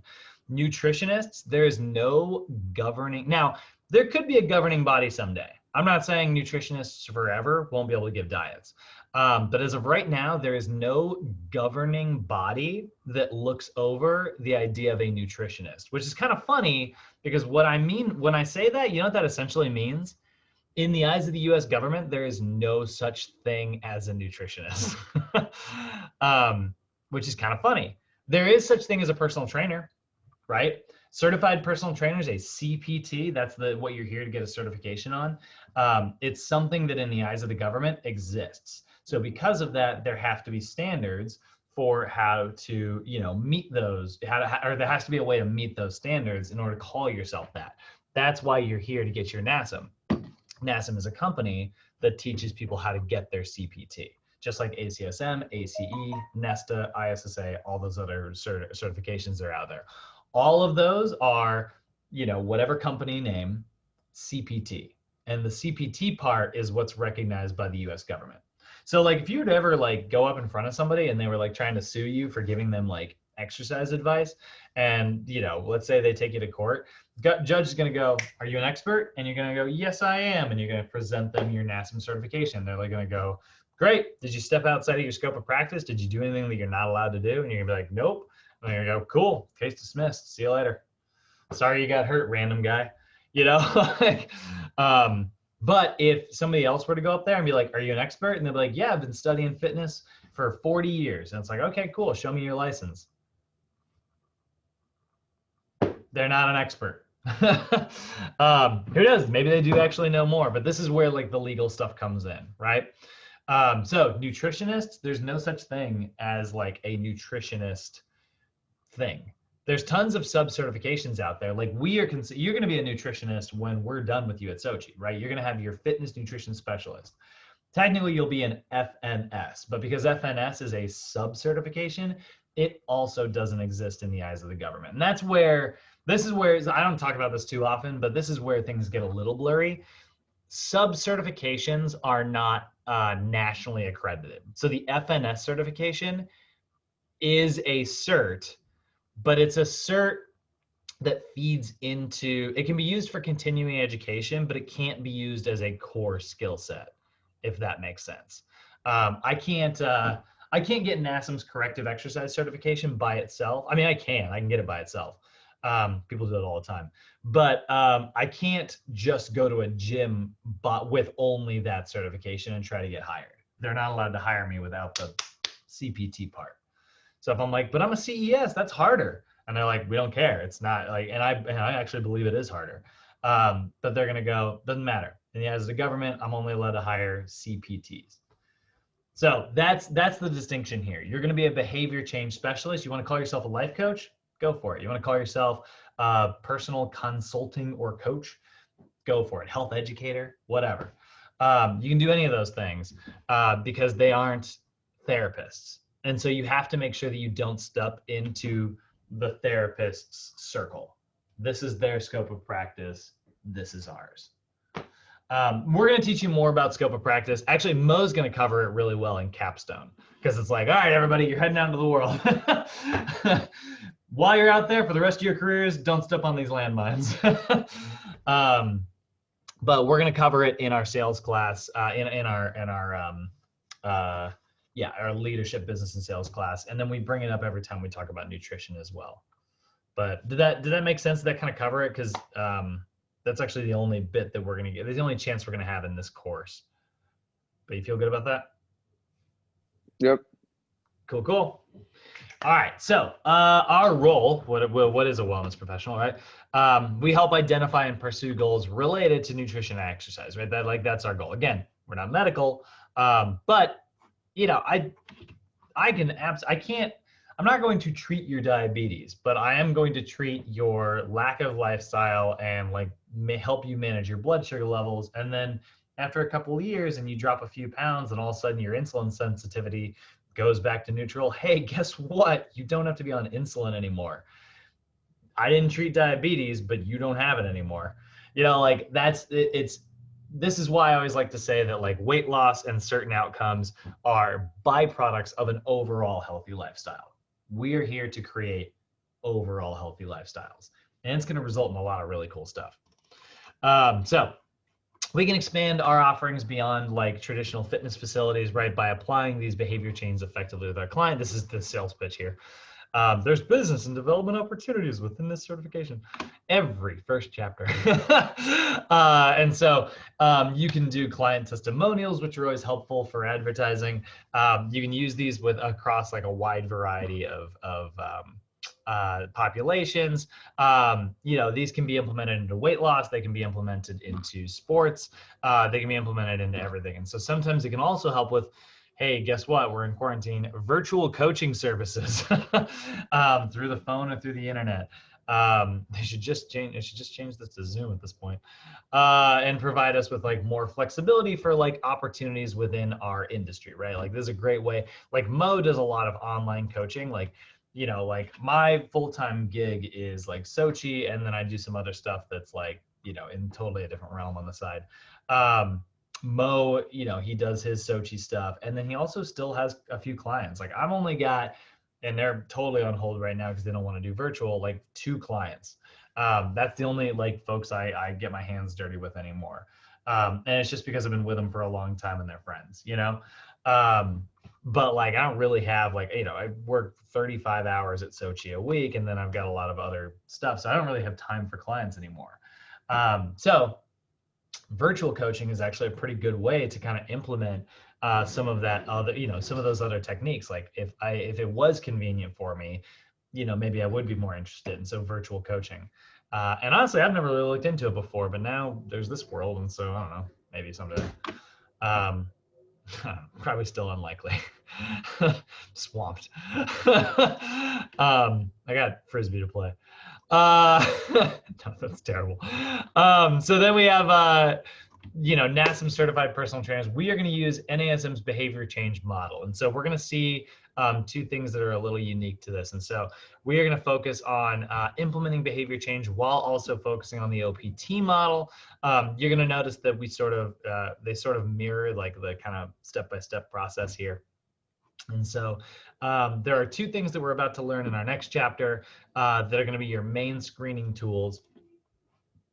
Nutritionists, there is no governing. Now, there could be a governing body someday. I'm not saying nutritionists forever won't be able to give diets. But as of right now, there is no governing body that looks over the idea of a nutritionist, which is kind of funny because what I mean when I say that, you know what that essentially means? In the eyes of the US government, there is no such thing as a nutritionist, which is kind of funny. There is such thing as a personal trainer, right? Certified personal trainers, a CPT, that's what you're here to get a certification on. It's something that in the eyes of the government exists. So because of that, there have to be standards for how to, you know, meet those, or there has to be a way to meet those standards in order to call yourself that. That's why you're here to get your NASM. NASM is a company that teaches people how to get their CPT, just like ACSM, ACE, NESTA, ISSA, all those other certifications that are out there. All of those are, you know, whatever company name, CPT. And the CPT part is what's recognized by the US government. So like if you were to ever like go up in front of somebody and they were like trying to sue you for giving them like exercise advice, and you know, let's say they take you to court, judge is going to go, are you an expert? And you're going to go, yes, I am. And you're going to present them your NASM certification. They're like going to go, great. Did you step outside of your scope of practice? Did you do anything that you're not allowed to do? And you're going to be like, nope. And you're going to go, cool. Case dismissed. See you later. Sorry you got hurt, random guy. You know, like, but if somebody else were to go up there and be like, are you an expert? And they'll be like, yeah, I've been studying fitness for 40 years. And it's like, okay, cool. Show me your license. They're not an expert. Who knows? Maybe they do actually know more, but this is where like the legal stuff comes in, right? So nutritionists, there's no such thing as like a nutritionist thing. There's tons of sub-certifications out there. Like you're going to be a nutritionist when we're done with you at Sochi, right? You're going to have your fitness nutrition specialist. Technically, you'll be an FNS, but because FNS is a sub-certification, it also doesn't exist in the eyes of the government. And this is where, I don't talk about this too often, but this is where things get a little blurry. Sub-certifications are not nationally accredited. So the FNS certification is a cert, but it's a cert that feeds into, it can be used for continuing education, but it can't be used as a core skill set, if that makes sense. I can't get NASM's corrective exercise certification by itself. I mean, I can get it by itself. People do it all the time, but I can't just go to a gym but with only that certification and try to get hired. They're not allowed to hire me without the CPT part. So if I'm like, but I'm a CES, that's harder. And they're like, we don't care. It's not like, and I actually believe it is harder. But they're going to go, doesn't matter. And as the government, I'm only allowed to hire CPTs. So that's the distinction here. You're going to be a behavior change specialist. You want to call yourself a life coach? Go for it. You want to call yourself a personal consulting or coach? Go for it. Health educator, whatever. You can do any of those things because they aren't therapists. And so you have to make sure that you don't step into the therapist's circle. This is their scope of practice. This is ours. We're going to teach you more about scope of practice. Actually, Mo's going to cover it really well in Capstone because it's like, all right, everybody, you're heading out into the world. While you're out there for the rest of your careers, don't step on these landmines. But we're going to cover it in our sales class, in our leadership, business, and sales class, and then we bring it up every time we talk about nutrition as well. But did that make sense? Did that kind of cover it? Because that's actually the only bit that we're going to get. There's the only chance we're going to have in this course. But you feel good about that? Yep. Cool. All right. So our role, what is a wellness professional, right? We help identify and pursue goals related to nutrition and exercise, right? That's our goal. Again, we're not medical, but I'm not going to treat your diabetes, but I am going to treat your lack of lifestyle and help you manage your blood sugar levels. And then after a couple of years and you drop a few pounds and all of a sudden your insulin sensitivity goes back to neutral. Hey, guess what? You don't have to be on insulin anymore. I didn't treat diabetes, but you don't have it anymore. This is why I always like to say that weight loss and certain outcomes are byproducts of an overall healthy lifestyle. We are here to create overall healthy lifestyles, and it's going to result in a lot of really cool stuff. So we can expand our offerings beyond traditional fitness facilities, right? By applying these behavior changes effectively with our client. This is the sales pitch here. There's business and development opportunities within this certification. Every first chapter. And so you can do client testimonials, which are always helpful for advertising. You can use these across a wide variety of populations. These can be implemented into weight loss. They can be implemented into sports. They can be implemented into everything. And so sometimes it can also help with, hey, guess what? We're in quarantine. Virtual coaching services through the phone or through the internet. They should just change this to Zoom at this point, and provide us with more flexibility for opportunities within our industry, right? This is a great way. Mo does a lot of online coaching. My full-time gig is Sochi, and then I do some other stuff that's in totally a different realm on the side. Mo, he does his Sochi stuff, and then he also still has a few clients. I've only got, and they're totally on hold right now because they don't want to do virtual, 2 clients. That's the only folks I get my hands dirty with anymore. And it's just because I've been with them for a long time and they're friends, but I don't really have I work 35 hours at Sochi a week, and then I've got a lot of other stuff. So I don't really have time for clients anymore. So virtual coaching is actually a pretty good way to kind of implement some of that other, some of those other techniques. If it was convenient for me, maybe I would be more interested. And so virtual coaching. And honestly, I've never really looked into it before, but now there's this world. And so I don't know, maybe someday. Probably still unlikely. Swamped. I got Frisbee to play. No, that's terrible. So then we have, NASM certified personal trainers. We are going to use NASM's behavior change model. And so we're going to see 2 things that are a little unique to this. And so we are going to focus on implementing behavior change while also focusing on the OPT model. You're going to notice that they sort of mirror the kind of step-by-step process here. And so there are two things that we're about to learn in our next chapter that are going to be your main screening tools.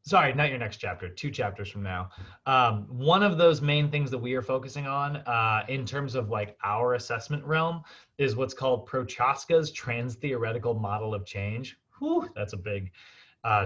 Sorry, not your next chapter, 2 chapters from now. One of those main things that we are focusing on in terms of like our assessment realm is what's called Prochaska's trans-theoretical model of change. Whew, that's a big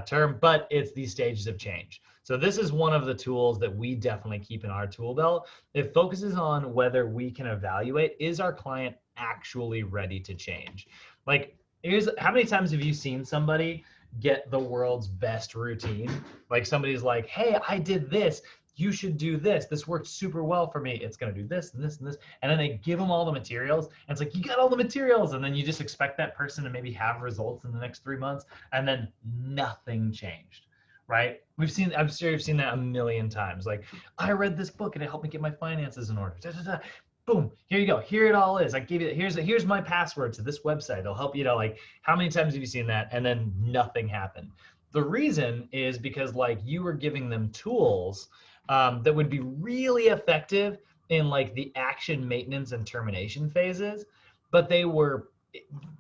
term, but it's these stages of change. So this is one of the tools that we definitely keep in our tool belt. It focuses on whether we can evaluate, is our client actually ready to change? Like, here's how many times have you seen somebody get the world's best routine? Like somebody's like, hey, I did this. You should do this. This worked super well for me. It's going to do this and this and this. And then they give them all the materials. And it's like, you got all the materials. And then you just expect that person to maybe have results in the next 3 months. And then nothing changed, right? I'm sure you've seen that a million times. Like, I read this book and it helped me get my finances in order. Da, da, da. Boom, here you go. Here it all is. I gave you, here's my password to this website. It'll help you know, like, how many times have you seen that? And then nothing happened. The reason is because like you were giving them tools that would be really effective in like the action, maintenance, and termination phases, but they were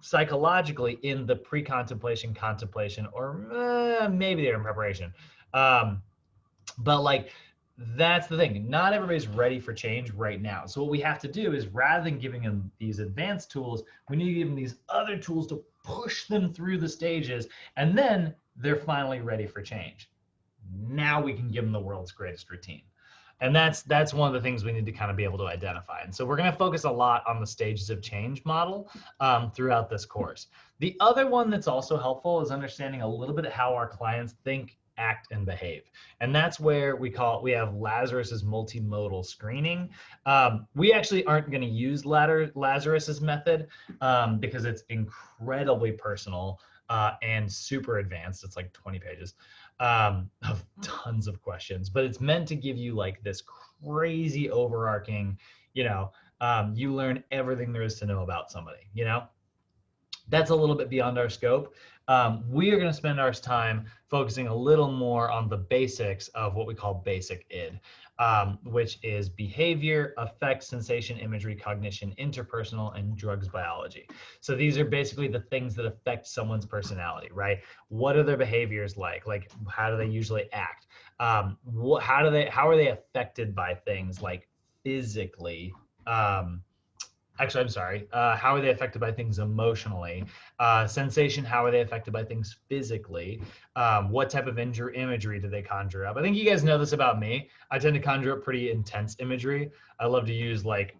psychologically in the pre-contemplation, contemplation, or maybe they're in preparation. But like that's the thing. Not everybody's ready for change right now. So what we have to do is rather than giving them these advanced tools, we need to give them these other tools to push them through the stages, and then they're finally ready for change. Now we can give them the world's greatest routine. And that's one of the things we need to kind of be able to identify. And so we're going to focus a lot on the stages of change model throughout this course. The other one that's also helpful is understanding a little bit of how our clients think, act, and behave. And that's where we have Lazarus's multimodal screening. We actually aren't going to use Lazarus's method because it's incredibly personal and super advanced. It's like 20 pages of tons of questions, but it's meant to give you like this crazy overarching, you learn everything there is to know about somebody, That's a little bit beyond our scope. We are going to spend our time focusing a little more on the basics of what we call basic id, which is behavior, affect, sensation, imagery, cognition, interpersonal, and drugs biology. So these are basically the things that affect someone's personality, right? What are their behaviors like? Like, how do they usually act? How are they affected by things like physically? Actually, I'm sorry. How are they affected by things emotionally? Sensation, how are they affected by things physically? What type of imagery do they conjure up? I think you guys know this about me. I tend to conjure up pretty intense imagery. I love to use like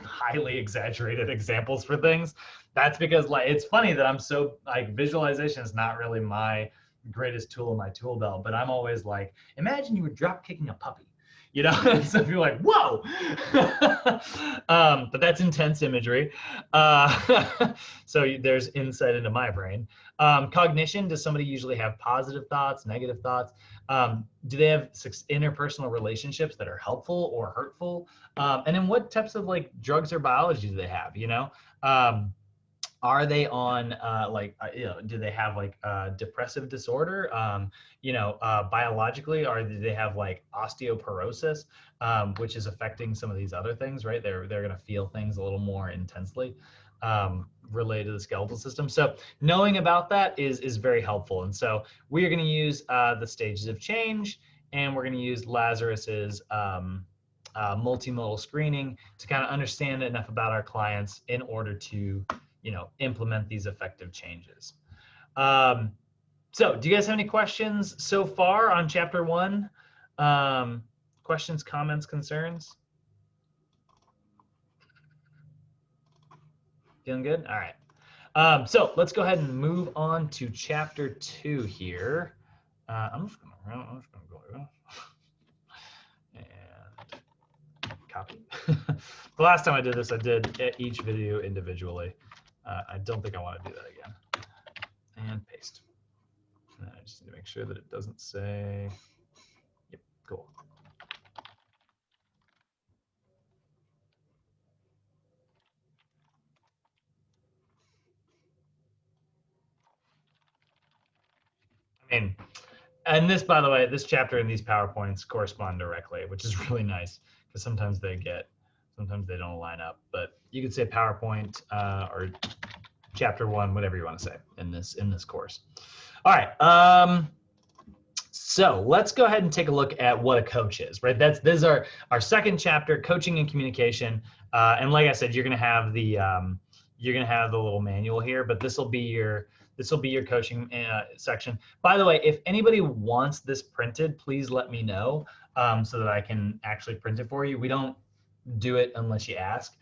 highly exaggerated examples for things. That's because like it's funny that I'm so like visualization is not really my greatest tool in my tool belt, but I'm always like, imagine you were drop kicking a puppy. So if you're like, whoa, but that's intense imagery. So there's insight into my brain. Cognition, does somebody usually have positive thoughts, negative thoughts? Do they have interpersonal relationships that are helpful or hurtful? And then what types of like drugs or biology do they have, are they on do they have like depressive disorder? Biologically, or do they have like osteoporosis, which is affecting some of these other things, right? They're going to feel things a little more intensely related to the skeletal system. So knowing about that is very helpful. And so we are going to use the stages of change, and we're going to use Lazarus's multimodal screening to kind of understand enough about our clients in order to implement these effective changes. So do you guys have any questions so far on chapter 1? Questions, comments, concerns? Feeling good? All right. So let's go ahead and move on to chapter 2 here. I'm just gonna go and copy. The last time I did this, I did each video individually. I don't think I want to do that again. And paste. And I just need to make sure that it doesn't say, yep, cool. I mean, and this, by the way, this chapter and these PowerPoints correspond directly, which is really nice because sometimes they don't line up. But you could say PowerPoint or chapter 1, whatever you want to say in this course. All right. So let's go ahead and take a look at what a coach is, right? This is our second chapter, coaching and communication. And like I said, you're gonna have the little manual here, but this will be your coaching section. By the way, if anybody wants this printed, please let me know so that I can actually print it for you. We don't do it unless you ask,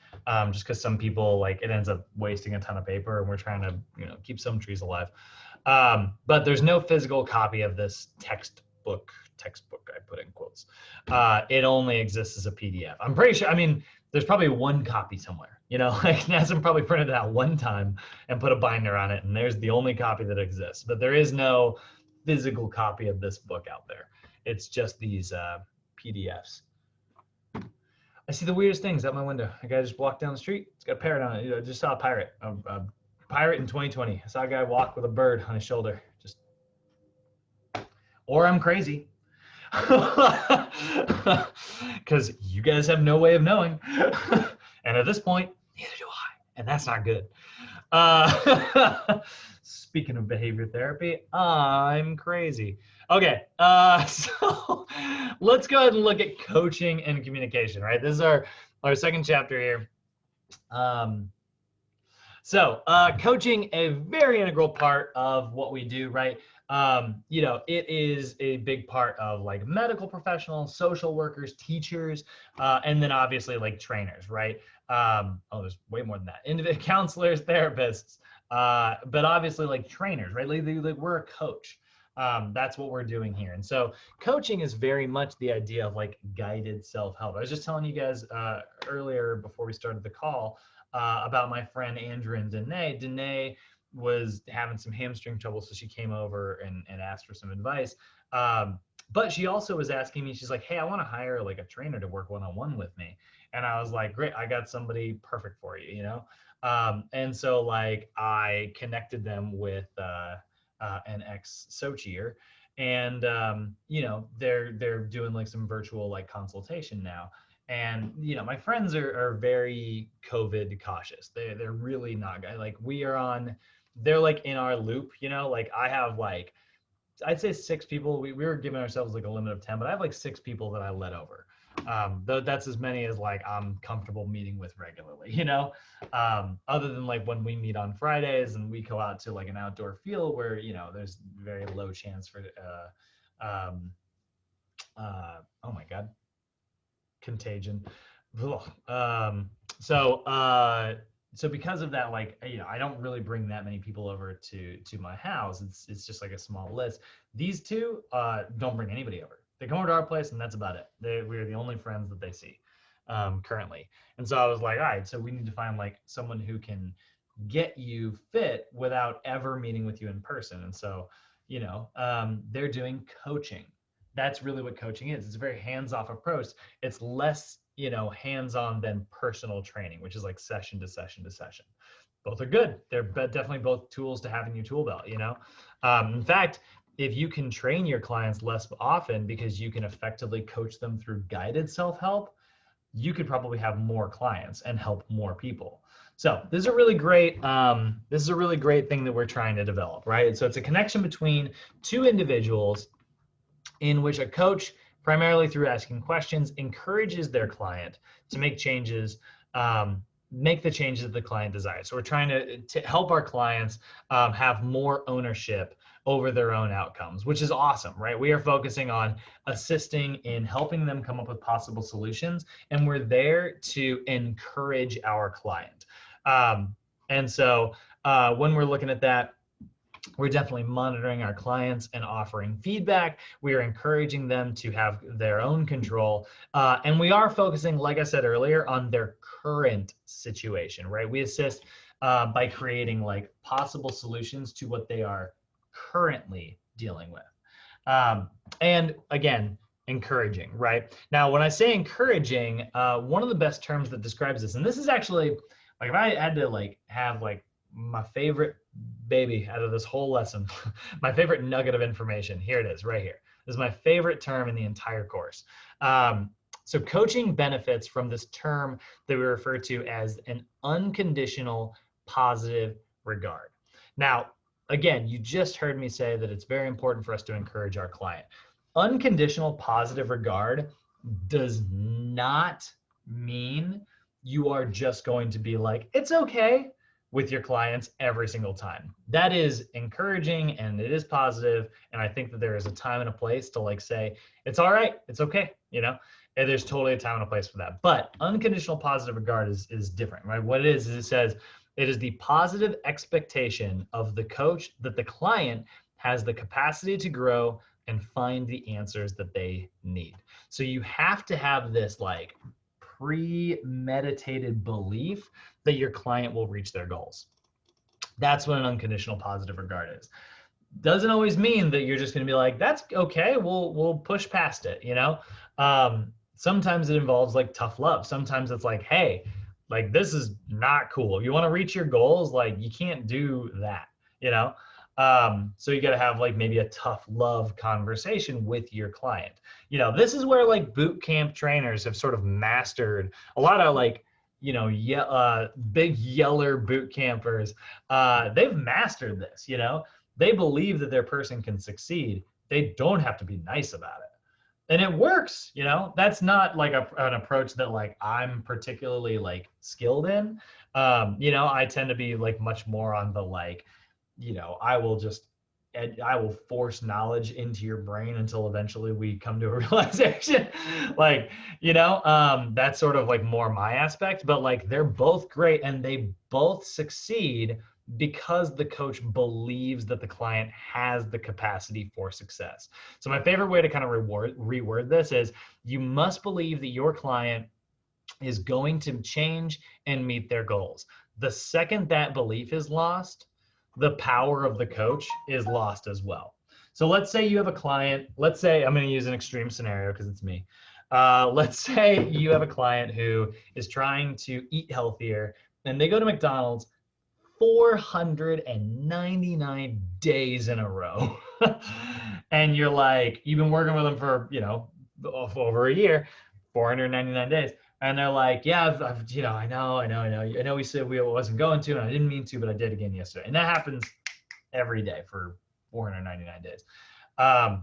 just because some people, like, it ends up wasting a ton of paper, and we're trying to keep some trees alive. But there's no physical copy of this textbook, I put in quotes. It only exists as a PDF. I'm pretty sure, I mean, there's probably one copy somewhere, like Nazem probably printed it out one time and put a binder on it, and there's the only copy that exists. But there is no physical copy of this book out there. It's just these PDFs. I see the weirdest things out my window. A guy just walked down the street. It's got a parrot on it. I just saw a pirate in 2020. I saw a guy walk with a bird on his shoulder. Or I'm crazy. Because you guys have no way of knowing. And at this point, neither do I. And that's not good. Speaking of behavior therapy, I'm crazy. Okay, so let's go ahead and look at coaching and communication, right? This is our second chapter here. Coaching, a very integral part of what we do, right? It is a big part of like medical professionals, social workers, teachers, and then obviously like trainers, right? There's way more than that. Individual counselors, therapists, but obviously like trainers, right? Like we're a coach. That's what we're doing here. And so coaching is very much the idea of like guided self-help. I was just telling you guys earlier before we started the call about my friend Andrew and Danae. Danae was having some hamstring trouble, so she came over and asked for some advice. But she also was asking me, she's like, hey, I want to hire like a trainer to work one-on-one with me. And I was like, great, I got somebody perfect for you, And so like I connected them with an ex-Sochier, and they're doing like some virtual like consultation now. And my friends are very COVID cautious. They're really not, like, they're like in our loop, like I have like, I'd say 6 people. We were giving ourselves like a limit of 10, but I have like 6 people that I let over. Though that's as many as like I'm comfortable meeting with regularly, other than like when we meet on Fridays and we go out to like an outdoor field where, there's very low chance for, oh my God, contagion. So because of that, like, I don't really bring that many people over to my house. It's just like a small list. These 2 don't bring anybody over. They come over to our place, and that's about it. We're the only friends that they see currently. And so I was like, all right, so we need to find like someone who can get you fit without ever meeting with you in person. And so, they're doing coaching. That's really what coaching is. It's a very hands-off approach. It's less, hands-on than personal training, which is like session to session to session. Both are good. They're definitely both tools to have in your tool belt, In fact, if you can train your clients less often because you can effectively coach them through guided self-help, you could probably have more clients and help more people. So this is a really great thing that we're trying to develop, right? So it's a connection between 2 individuals in which a coach, primarily through asking questions, encourages their client to make changes, make the changes that the client desires. So we're trying to help our clients have more ownership over their own outcomes, which is awesome, right? We are focusing on assisting in helping them come up with possible solutions, and we're there to encourage our client. And so when we're looking at that, we're definitely monitoring our clients and offering feedback. We are encouraging them to have their own control. And we are focusing, like I said earlier, on their current situation, right? We assist by creating like possible solutions to what they are currently dealing with. And again, encouraging, right? Now, when I say encouraging, one of the best terms that describes this, and this is actually, like, if I had to like have like my favorite baby out of this whole lesson, my favorite nugget of information, here it is right here. This is my favorite term in the entire course. So coaching benefits from this term that we refer to as an unconditional positive regard. Now, again, you just heard me say that it's very important for us to encourage our client. Unconditional positive regard does not mean you are just going to be like, it's okay with your clients every single time. That is encouraging and it is positive. And I think that there is a time and a place to like say, it's all right, it's okay, you know? And there's totally a time and a place for that. But unconditional positive regard is different, right? What it is it says it is the positive expectation of the coach that the client has the capacity to grow and find the answers that they need. So you have to have this like premeditated belief that your client will reach their goals. That's what an unconditional positive regard is. Doesn't always mean that you're just going to be like, that's okay, we'll push past it, you know? Sometimes it involves like tough love. Sometimes it's like, hey, like this is not cool. You want to reach your goals, like you can't do that, you know? So you got to have like maybe a tough love conversation with your client. You know, this is where like boot camp trainers have sort of mastered a lot of like, you know, big yeller boot campers. They've mastered this, you know, they believe that their person can succeed. They don't have to be nice about it. And it works, you know, that's not like an approach that like I'm particularly like skilled in. You know, I tend to be like much more on the like, you know, I will force knowledge into your brain until eventually we come to a realization. Like, you know, that's sort of like more my aspect, but like they're both great and they both succeed because the coach believes that the client has the capacity for success. So my favorite way to kind of reword this is you must believe that your client is going to change and meet their goals. The second that belief is lost, the power of the coach is lost as well. So let's say you have a client, let's say I'm going to use an extreme scenario because it's me. Let's say you have a client who is trying to eat healthier and they go to McDonald's 499 days in a row. And you're like, you've been working with them for, you know, over a year, 499 days. And they're like, yeah, I've you know, I know we said we wasn't going to, and I didn't mean to, but I did again yesterday. And that happens every day for 499 days.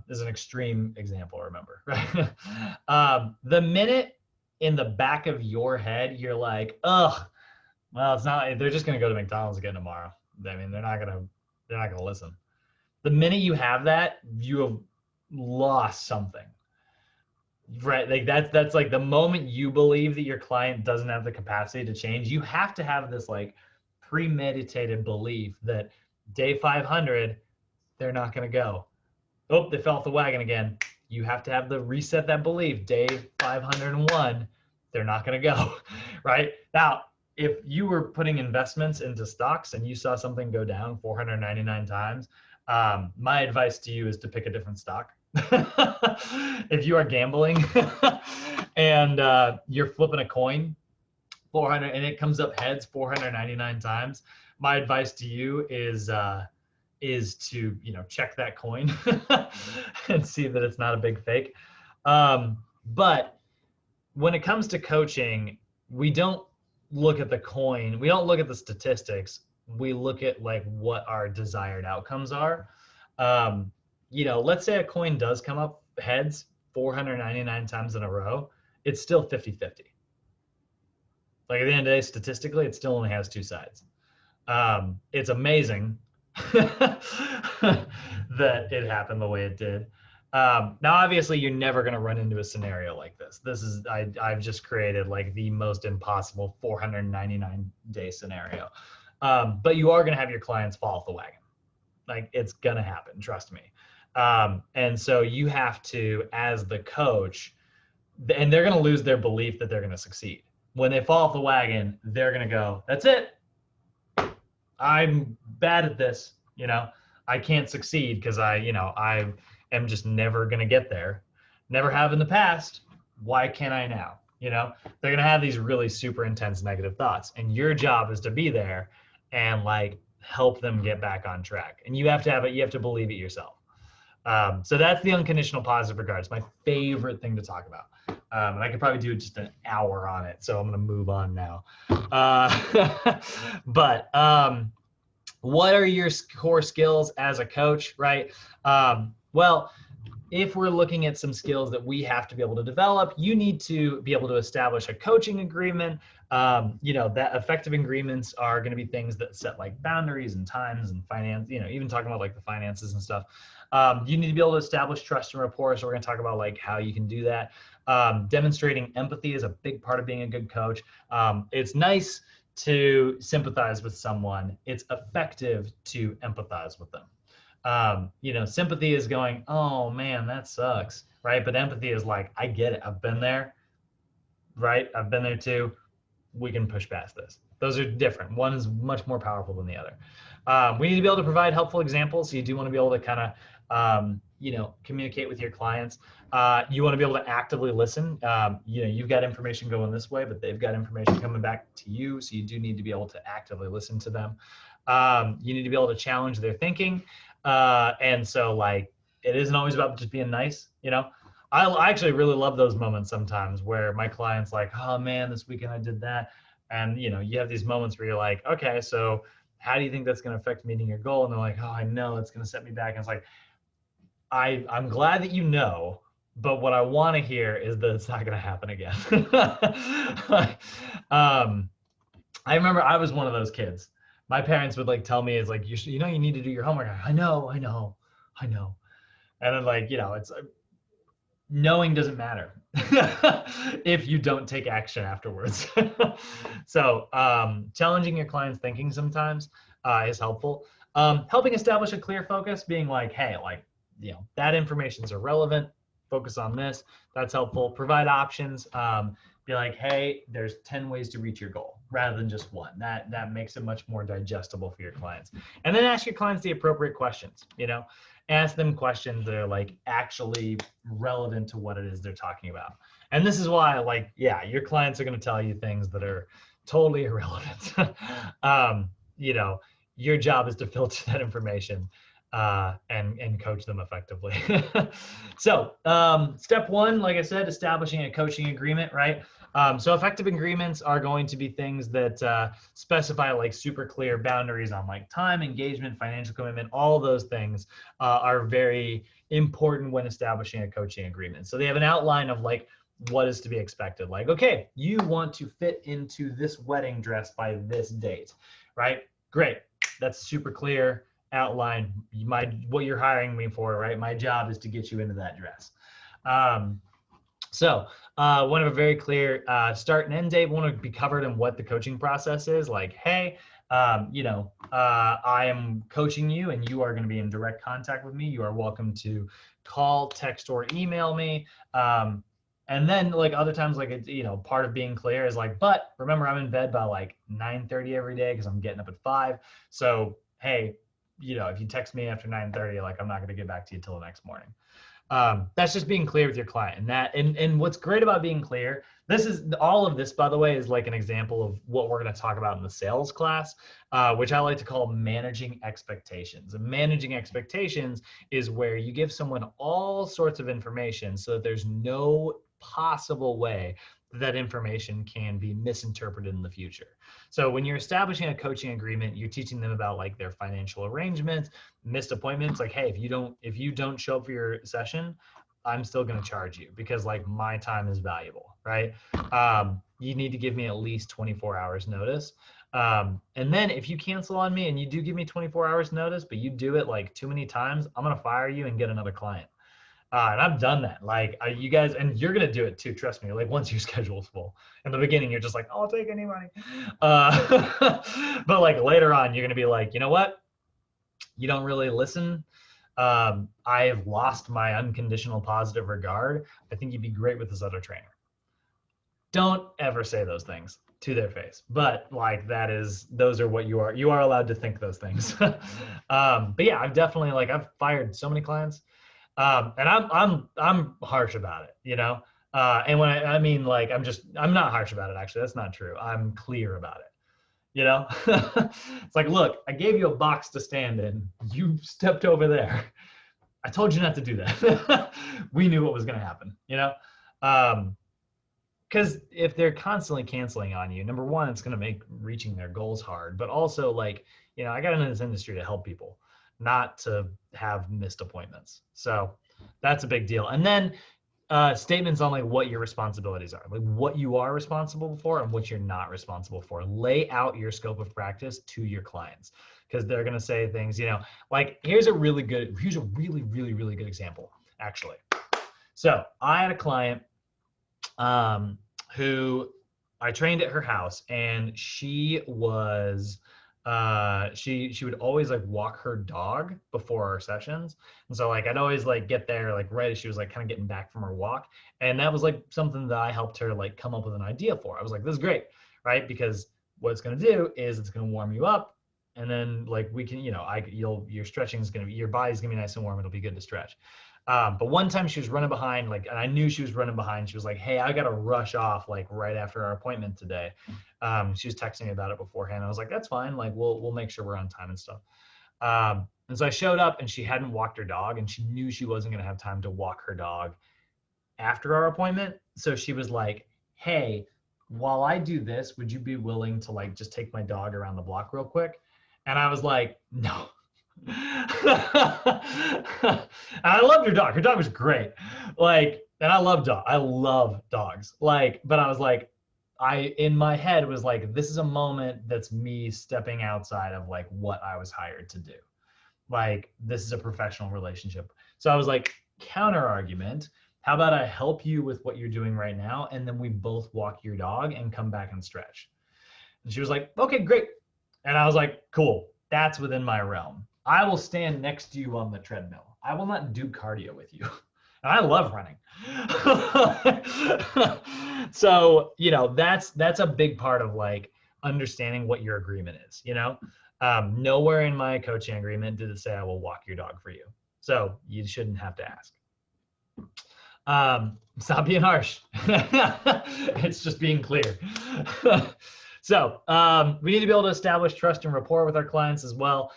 This is an extreme example, remember, right? The minute in the back of your head, you're like, ugh, well, it's not, they're just going to go to McDonald's again tomorrow. I mean, they're not going to listen. The minute you have that, you have lost something. Right, like that's like the moment you believe that your client doesn't have the capacity to change, you have to have this like premeditated belief that day 500 they're not going to go. Oh, they fell off the wagon again. You have to have the reset that belief. Day 501 they're not going to go. Right now, if you were putting investments into stocks and you saw something go down 499 times, my advice to you is to pick a different stock. If you are gambling and you're flipping a coin 400 and it comes up heads 499 times, my advice to you is to, you know, check that coin and see that it's not a big fake. But when it comes to coaching, we don't look at the coin, we don't look at the statistics, we look at like what our desired outcomes are. You know, let's say a coin does come up heads 499 times in a row, it's still 50-50. Like at the end of the day, statistically, it still only has two sides. It's amazing that it happened the way it did. Now, obviously, you're never going to run into a scenario like this. I've just created like the most impossible 499-day scenario. But you are going to have your clients fall off the wagon. Like it's going to happen, trust me. And so you have to, as the coach, and they're going to lose their belief that they're going to succeed. When they fall off the wagon, they're going to go, that's it. I'm bad at this. You know, I can't succeed because I am just never going to get there. Never have in the past. Why can't I now? You know, they're going to have these really super intense negative thoughts. And your job is to be there and like help them get back on track. And you have to have it. You have to believe it yourself. So that's the unconditional positive regard. It's my favorite thing to talk about. And I could probably do just an hour on it. So I'm going to move on now. But what are your core skills as a coach, right? Well, if we're looking at some skills that we have to be able to develop, you need to be able to establish a coaching agreement. That effective agreements are going to be things that set like boundaries and times and finance, even talking about like the finances and stuff. You need to be able to establish trust and rapport. So we're going to talk about like how you can do that. Demonstrating empathy is a big part of being a good coach. It's nice to sympathize with someone. It's effective to empathize with them. Sympathy is going, oh man, that sucks, right? But empathy is like, I get it. I've been there, right? I've been there too. We can push past this. Those are different. One is much more powerful than the other. We need to be able to provide helpful examples. So you do want to be able to kind of, communicate with your clients. You want to be able to actively listen. You've got information going this way, but they've got information coming back to you. So you do need to be able to actively listen to them. You need to be able to challenge their thinking. And so like, it isn't always about just being nice, I actually really love those moments sometimes where my client's like, oh man, this weekend I did that. And you have these moments where you're like, okay, so how do you think that's going to affect meeting your goal? And they're like, oh, I know it's going to set me back. And it's like, I'm glad that you know, but what I want to hear is that it's not going to happen again. I remember I was one of those kids. My parents would like tell me, it's like, you need to do your homework. I know. And then like, it's knowing doesn't matter if you don't take action afterwards. So challenging your client's thinking sometimes is helpful. Helping establish a clear focus, being like, hey, like, that information is irrelevant. Focus on this. That's helpful. Provide options. Be like, hey, there's 10 ways to reach your goal rather than just one. That makes it much more digestible for your clients. And then ask your clients the appropriate questions, ask them questions that are like actually relevant to what it is they're talking about. And this is why, like, yeah, your clients are going to tell you things that are totally irrelevant. Your job is to filter that information and coach them effectively. So step one, like I said, establishing a coaching agreement, right? So effective agreements are going to be things that specify like super clear boundaries on like time, engagement, financial commitment. All those things are very important when establishing a coaching agreement. So they have an outline of like what is to be expected. Like, okay, you want to fit into this wedding dress by this date, right? Great. That's super clear outline. What you're hiring me for, right? My job is to get you into that dress. So want to have a very clear start and end date. We want to be covered in what the coaching process is. Like, hey, I am coaching you and you are going to be in direct contact with me. You are welcome to call, text, or email me. And then like other times, like, part of being clear is like, but remember, I'm in bed by like 9:30 every day because I'm getting up at 5. So, hey, if you text me after 9:30, like, I'm not going to get back to you till the next morning. That's just being clear with your client. And what's great about being clear, all of this, by the way, is like an example of what we're going to talk about in the sales class, which I like to call managing expectations. And managing expectations is where you give someone all sorts of information so that there's no possible way that information can be misinterpreted in the future. So when you're establishing a coaching agreement, you're teaching them about like their financial arrangements, missed appointments. Like, hey, if you don't show up for your session, I'm still going to charge you because like my time is valuable, right? You need to give me at least 24 hours notice. And then if you cancel on me and you do give me 24 hours notice, but you do it like too many times, I'm going to fire you and get another client. And I've done that. Like you guys, and you're going to do it too. Trust me. Like once your schedule's full in the beginning, you're just like, I'll take any money. But like later on, you're going to be like, you know what? You don't really listen. I have lost my unconditional positive regard. I think you'd be great with this other trainer. Don't ever say those things to their face, but like those are what you are allowed to think those things. But yeah, I've fired so many clients. And I'm harsh about it, and when I mean, like, I'm not harsh about it. Actually, that's not true. I'm clear about it. It's like, look, I gave you a box to stand in. You stepped over there. I told you not to do that. We knew what was going to happen, you know? Because if they're constantly canceling on you, number one, it's going to make reaching their goals hard. But also, like, you know, I got into this industry to help people, not to have missed appointments. So that's a big deal. And then statements on like what your responsibilities are, like what you are responsible for and what you're not responsible for. Lay out your scope of practice to your clients because they're going to say things, you know, like here's a really, really good example, actually. So I had a client who I trained at her house, and she was she would always like walk her dog before our sessions. And so like I'd always like get there like right as she was like kind of getting back from her walk. And that was like something that I helped her like come up with an idea for. I was like, this is great, right? Because what it's gonna do is it's gonna warm you up. And then like we can, you know, your stretching is gonna be, your body's gonna be nice and warm. It'll be good to stretch. But one time she was running behind, like, and I knew she was running behind. She was like, "Hey, I got to rush off like right after our appointment today." She was texting me about it beforehand. I was like, "That's fine. Like, we'll make sure we're on time and stuff." And so I showed up, and she hadn't walked her dog, and she knew she wasn't going to have time to walk her dog after our appointment. So she was like, "Hey, while I do this, would you be willing to like just take my dog around the block real quick?" And I was like, "No." And I loved her dog. Her dog was great. Like, and I love dogs. Like, but I was like, in my head was like, this is a moment that's me stepping outside of like what I was hired to do. Like, this is a professional relationship. So I was like, counter argument. How about I help you with what you're doing right now, and then we both walk your dog and come back and stretch. And she was like, okay, great. And I was like, cool. That's within my realm. I will stand next to you on the treadmill. I will not do cardio with you. And I love running. So, you know, that's a big part of like understanding what your agreement is, you know? Nowhere in my coaching agreement did it say I will walk your dog for you. So you shouldn't have to ask. Stop being harsh. It's just being clear. So we need to be able to establish trust and rapport with our clients as well.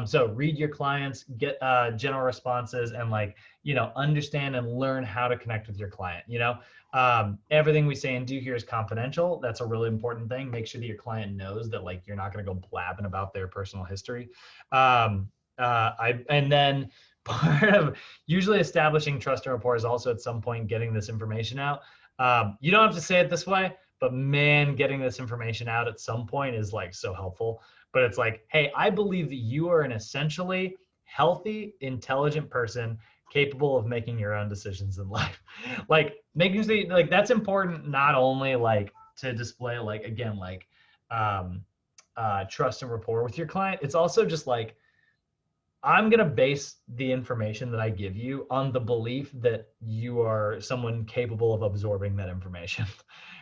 So read your clients, get general responses, and like, you know, understand and learn how to connect with your client. You know, everything we say and do here is confidential. That's a really important thing. Make sure that your client knows that like you're not going to go blabbing about their personal history. And then part of usually establishing trust and rapport is also at some point getting this information out. You don't have to say it this way, but man, getting this information out at some point is like so helpful. But it's like, hey, I believe that you are an essentially healthy, intelligent person capable of making your own decisions in life. Like making like that's important not only like to display like again like trust and rapport with your client. It's also just like I'm going to base the information that I give you on the belief that you are someone capable of absorbing that information,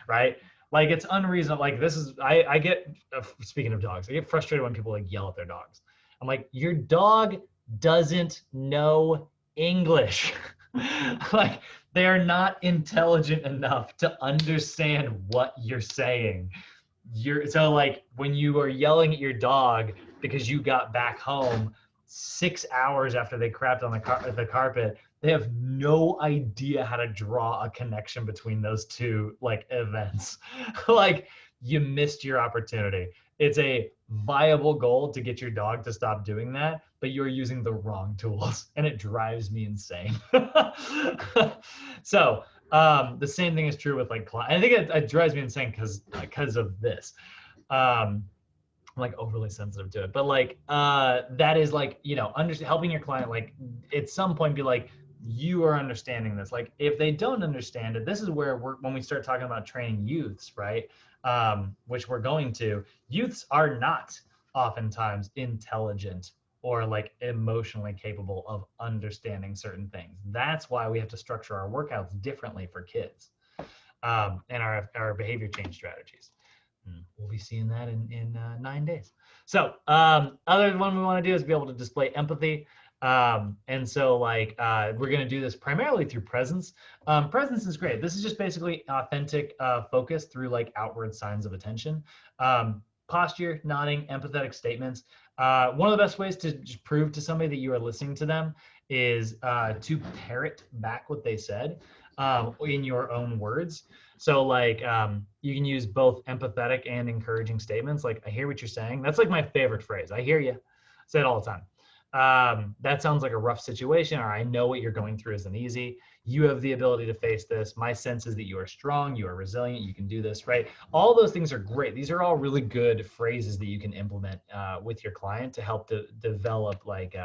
right? Like it's unreasonable. Like this is, I get, speaking of dogs, I get frustrated when people like yell at their dogs. I'm like, your dog doesn't know English. Like they are not intelligent enough to understand what you're saying. So like when you are yelling at your dog because you got back home 6 hours after they crapped on the carpet, they have no idea how to draw a connection between those two like events. Like you missed your opportunity. It's a viable goal to get your dog to stop doing that, but you're using the wrong tools, and it drives me insane. So the same thing is true with like I think it drives me insane because of this. I'm like overly sensitive to it, but like that is like, you know, helping your client like at some point be like, you are understanding this. Like if they don't understand it, this is where when we start talking about training youths, right? Which we're going to, youths are not oftentimes intelligent or like emotionally capable of understanding certain things. That's why we have to structure our workouts differently for kids and our behavior change strategies. We'll be seeing that in 9 days. So other one we want to do is be able to display empathy. And so like we're going to do this primarily through presence. Presence is great. This is just basically authentic focus through like outward signs of attention. Posture, nodding, empathetic statements. One of the best ways to just prove to somebody that you are listening to them is to parrot back what they said in your own words. So like you can use both empathetic and encouraging statements. Like, I hear what you're saying. That's like my favorite phrase. I hear you. Say it all the time. That sounds like a rough situation, or I know what you're going through isn't easy. You have the ability to face this. My sense is that you are strong, you are resilient, you can do this, right? All those things are great. These are all really good phrases that you can implement with your client to help to develop like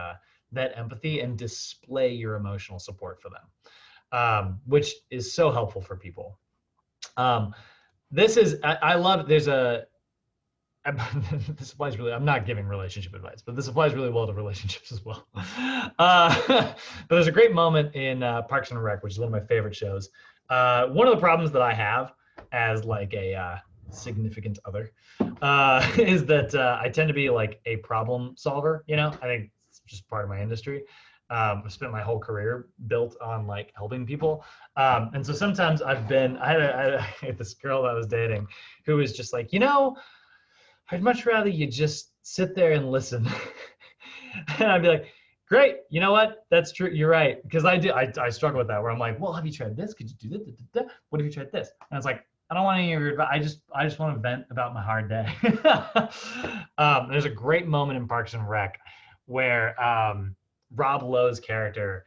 that empathy and display your emotional support for them, which is so helpful for people. This is, I love, there's a, this applies really, I'm not giving relationship advice, but this applies really well to relationships as well. But there's a great moment in Parks and Rec, which is one of my favorite shows. One of the problems that I have as like a significant other is that I tend to be like a problem solver. You know, I think it's just part of my industry. I've spent my whole career built on like helping people. And so sometimes I had this girl that I was dating who was just like, you know, I'd much rather you just sit there and listen. And I'd be like, great, you know what? That's true. You're right. Because I struggle with that where I'm like, well, have you tried this? Could you do that? What have you tried this? And it's like, I don't want any of your advice. I just want to vent about my hard day. There's a great moment in Parks and Rec where Rob Lowe's character,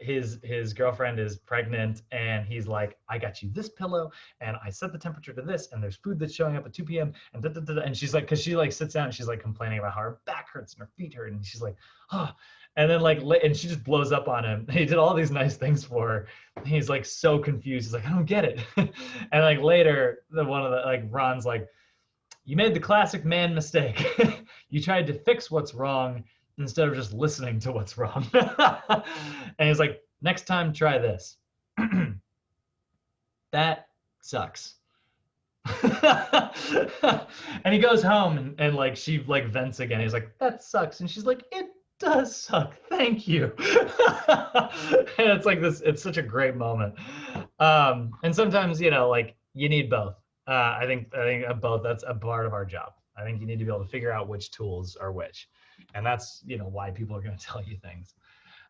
his girlfriend is pregnant, and he's like, I got you this pillow, and I set the temperature to this, and there's food that's showing up at 2 p.m. and and she's like, because she like sits down and she's like complaining about how her back hurts and her feet hurt, and she's like, oh, and then like, and she just blows up on him. He did all these nice things for her. He's like so confused. He's like, I don't get it. And like later, one of the like Ron's like, you made the classic man mistake. You tried to fix what's wrong instead of just listening to what's wrong. And he's like, next time, try this. That sucks. And he goes home and like she like vents again. He's like, that sucks. And she's like, it does suck. Thank you. And it's like this, it's such a great moment. And sometimes, you know, like you need both. I think both, that's a part of our job. I think you need to be able to figure out which tools are which. And that's, you know, why people are going to tell you things.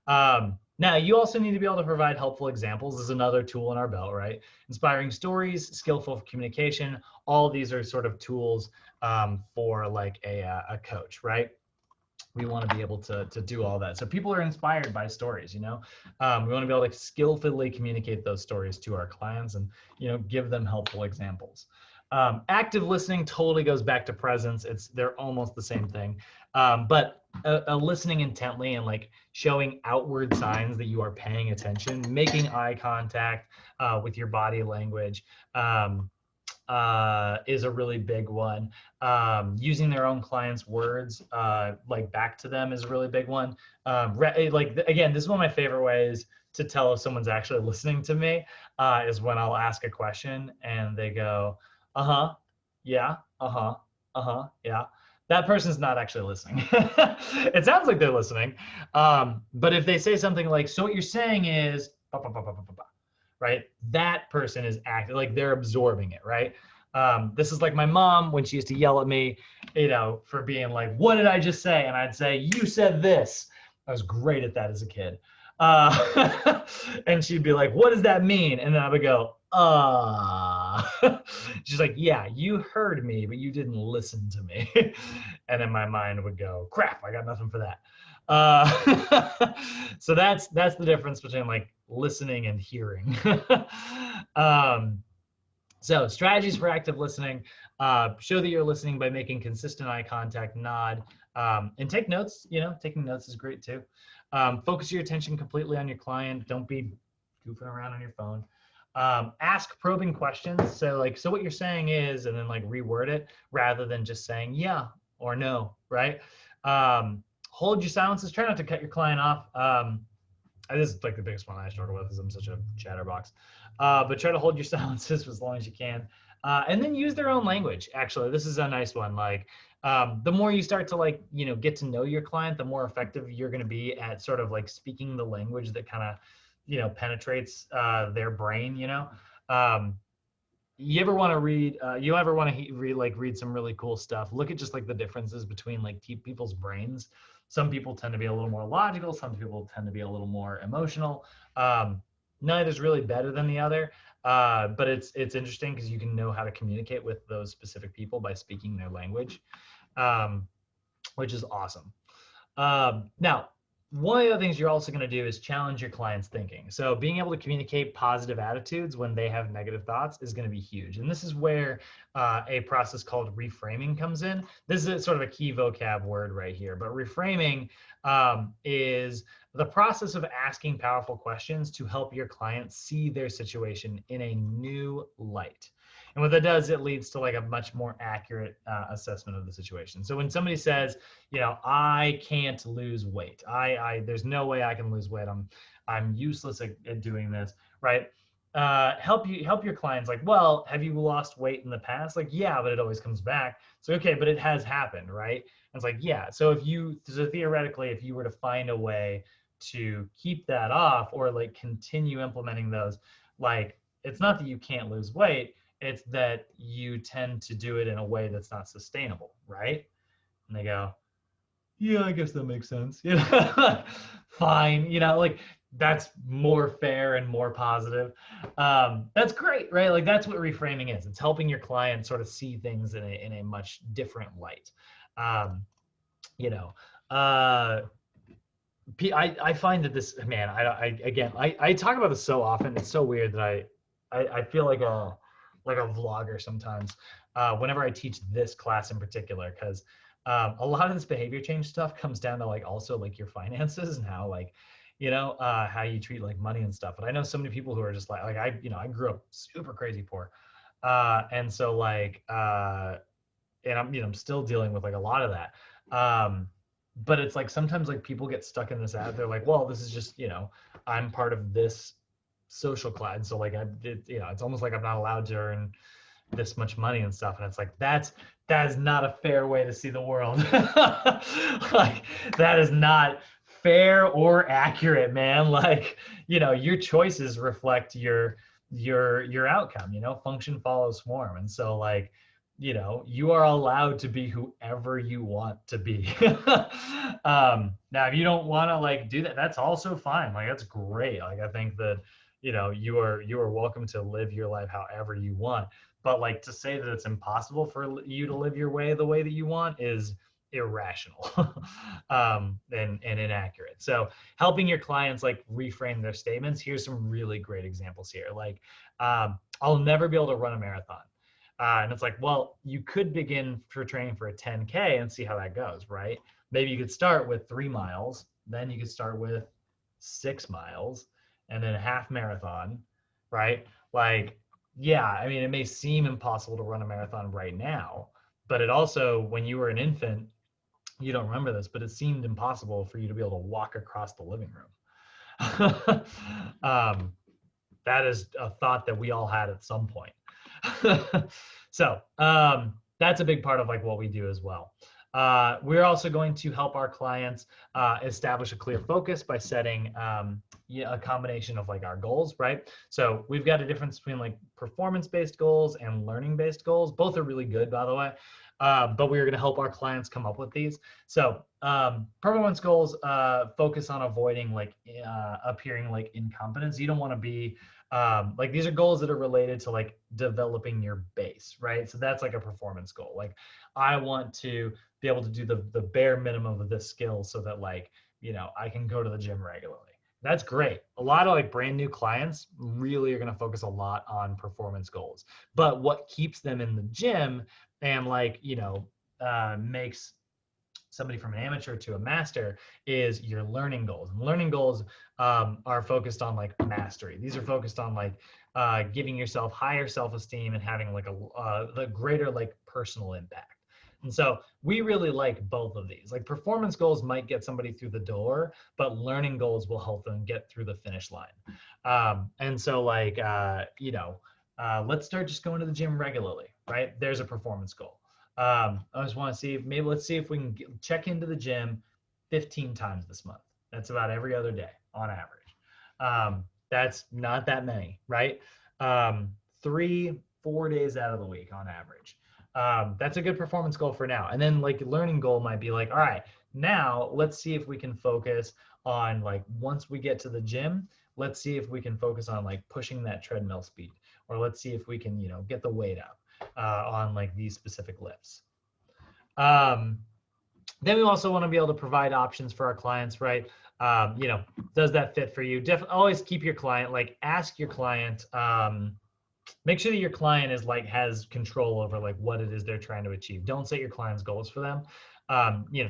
Now, you also need to be able to provide helpful examples. This is another tool in our belt, right? Inspiring stories, skillful communication. All of these are sort of tools for like a coach, right? We want to be able to do all that. So people are inspired by stories, you know? We want to be able to skillfully communicate those stories to our clients and, you know, give them helpful examples. Active listening totally goes back to presence. They're almost the same thing. But listening intently and like showing outward signs that you are paying attention, making eye contact with your body language is a really big one. Using their own clients' words like back to them is a really big one. Like again, this is one of my favorite ways to tell if someone's actually listening to me is when I'll ask a question and they go, uh-huh, yeah, uh-huh, uh-huh, yeah. That person's not actually listening. It sounds like they're listening. But if they say something like, so what you're saying is, right? That person is acting like they're absorbing it, right? This is like my mom when she used to yell at me, you know, for being like, what did I just say? And I'd say, you said this. I was great at that as a kid. And she'd be like, what does that mean? And then I would go, she's like, yeah, you heard me, but you didn't listen to me. And then my mind would go, crap, I got nothing for that. So that's the difference between like listening and hearing. So strategies for active listening, show that you're listening by making consistent eye contact, nod, and take notes. You know, taking notes is great too. Focus your attention completely on your client. Don't be goofing around on your phone. Ask probing questions. So like, so what you're saying is, and then like reword it rather than just saying yeah or no, right? Hold your silences. Try not to cut your client off. This is like the biggest one I struggle with because I'm such a chatterbox. But try to hold your silences for as long as you can. And then use their own language. Actually, this is a nice one. Like the more you start to like, you know, get to know your client, the more effective you're going to be at sort of like speaking the language that kind of, you know, penetrates their brain, you know. You ever want to read, you ever want to read some really cool stuff? Look at just like the differences between like people's brains. Some people tend to be a little more logical. Some people tend to be a little more emotional. Neither's really better than the other. But it's interesting because you can know how to communicate with those specific people by speaking their language, um, which is awesome. Now, one of the other things you're also going to do is challenge your client's thinking. So being able to communicate positive attitudes when they have negative thoughts is going to be huge. And this is where a process called reframing comes in. This is sort of a key vocab word right here. But reframing is the process of asking powerful questions to help your client see their situation in a new light. And what that does, it leads to like a much more accurate assessment of the situation. So when somebody says, I can't lose weight, there's no way I can lose weight. I'm useless at doing this, right? Help your clients like, well, have you lost weight in the past? Like, yeah, but it always comes back. So okay, but it has happened, right? And it's like, yeah. So theoretically, if you were to find a way to keep that off or like continue implementing those, like, it's not that you can't lose weight, it's that you tend to do it in a way that's not sustainable, right? And they go, yeah, I guess that makes sense. Fine. Like that's more fair and more positive. That's great, right? Like that's what reframing is. It's helping your client sort of see things in a much different light. You know, uh, I find that this, man, I talk about this so often. It's so weird that I feel like a vlogger sometimes whenever I teach this class in particular, because a lot of this behavior change stuff comes down to like also like your finances and how like how you treat like money and stuff. But I know so many people who are just like I grew up super crazy poor, and so like and I'm still dealing with like a lot of that. But it's like sometimes like people get stuck in this ad. They're like, well, this is just I'm part of this social class, so like it's almost like I'm not allowed to earn this much money and stuff. And it's like that is not a fair way to see the world. Like that is not fair or accurate, man. Like your choices reflect your outcome. Function follows form, and so like you are allowed to be whoever you want to be. Now if you don't want to like do that, that's also fine. Like that's great. Like I think that you are welcome to live your life however you want, but like to say that it's impossible for you to live your way the way that you want is irrational and inaccurate. So helping your clients like reframe their statements, here's some really great examples here. Like I'll never be able to run a marathon. And it's like, well, you could begin for training for a 10K and see how that goes, right? Maybe you could start with 3 miles, then you could start with 6 miles, and then a half marathon, right? Like, yeah, I mean, it may seem impossible to run a marathon right now, but it also, when you were an infant, you don't remember this, but it seemed impossible for you to be able to walk across the living room. That is a thought that we all had at some point. So that's a big part of like what we do as well. We're also going to help our clients establish a clear focus by setting a combination of like our goals, right? So we've got a difference between like performance-based goals and learning-based goals. Both are really good, by the way. But we're going to help our clients come up with these. So performance goals focus on avoiding like appearing like incompetence. You don't want to be like these are goals that are related to like developing your base, right? So that's like a performance goal. Like I want to be able to do the bare minimum of this skill so that like I can go to the gym regularly. That's great. A lot of like brand new clients really are going to focus a lot on performance goals. But what keeps them in the gym and like makes somebody from an amateur to a master is your learning goals. And learning goals are focused on like mastery. These are focused on like giving yourself higher self-esteem and having like a greater like personal impact. And so we really like both of these. Like performance goals might get somebody through the door, but learning goals will help them get through the finish line. And so like, let's start just going to the gym regularly, right? There's a performance goal. I just want to see let's see if we can check into the gym 15 times this month. That's about every other day on average. That's not that many, right? 3-4 days out of the week on average. That's a good performance goal for now. And then like learning goal might be like, all right, Now let's see if we can focus on, like, once we get to the gym, let's see if we can focus on like pushing that treadmill speed, or let's see if we can, get the weight up on like these specific lifts. Um, then we also want to be able to provide options for our clients, right? Does that fit for you? Definitely always keep your client, like ask your client, make sure that your client is like has control over like what it is they're trying to achieve. Don't set your client's goals for them.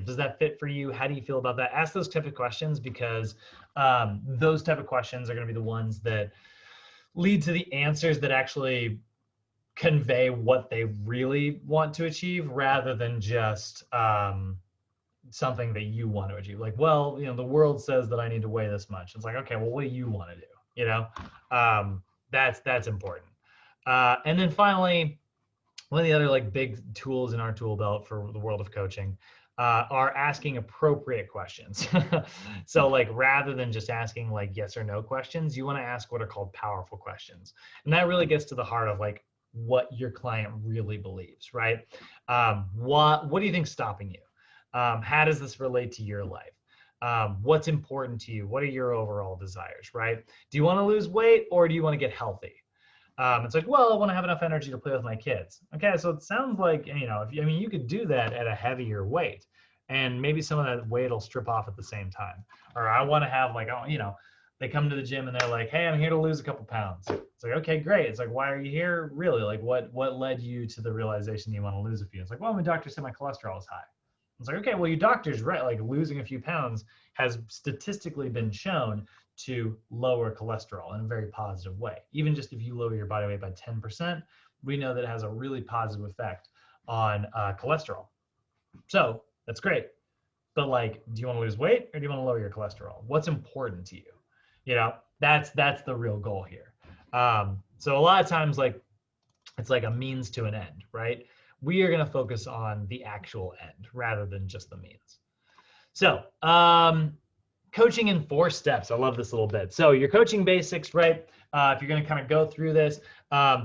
Does that fit for you? How do you feel about that? Ask those type of questions, because those type of questions are going to be the ones that lead to the answers that actually convey what they really want to achieve, rather than just something that you want to achieve. Like, well, the world says that I need to weigh this much. It's like, okay, well, what do you want to do? That's important. And then finally, one of the other like big tools in our tool belt for the world of coaching are asking appropriate questions. So like, rather than just asking like yes or no questions, you want to ask what are called powerful questions. And that really gets to the heart of like what your client really believes, right? What do you think's stopping you? How does this relate to your life? What's important to you? What are your overall desires, right? Do you want to lose weight, or do you want to get healthy? It's like, well, I want to have enough energy to play with my kids. Okay, so it sounds like, you could do that at a heavier weight, and maybe some of that weight will strip off at the same time. Or I want to have like, they come to the gym and they're like, hey, I'm here to lose a couple pounds. It's like, okay, great. It's like, why are you here? Really? Like, what led you to the realization you want to lose a few? It's like, well, my doctor said my cholesterol is high. It's like, okay, well, your doctor's right. Like, losing a few pounds has statistically been shown to lower cholesterol in a very positive way. Even just if you lower your body weight by 10%, we know that it has a really positive effect on cholesterol. So that's great. But like, do you want to lose weight, or do you want to lower your cholesterol? What's important to you? That's the real goal here. So a lot of times, like, it's like a means to an end, right? We are going to focus on the actual end rather than just the means. So coaching in 4 steps. I love this little bit. So your coaching basics, right? If you're going to kind of go through this,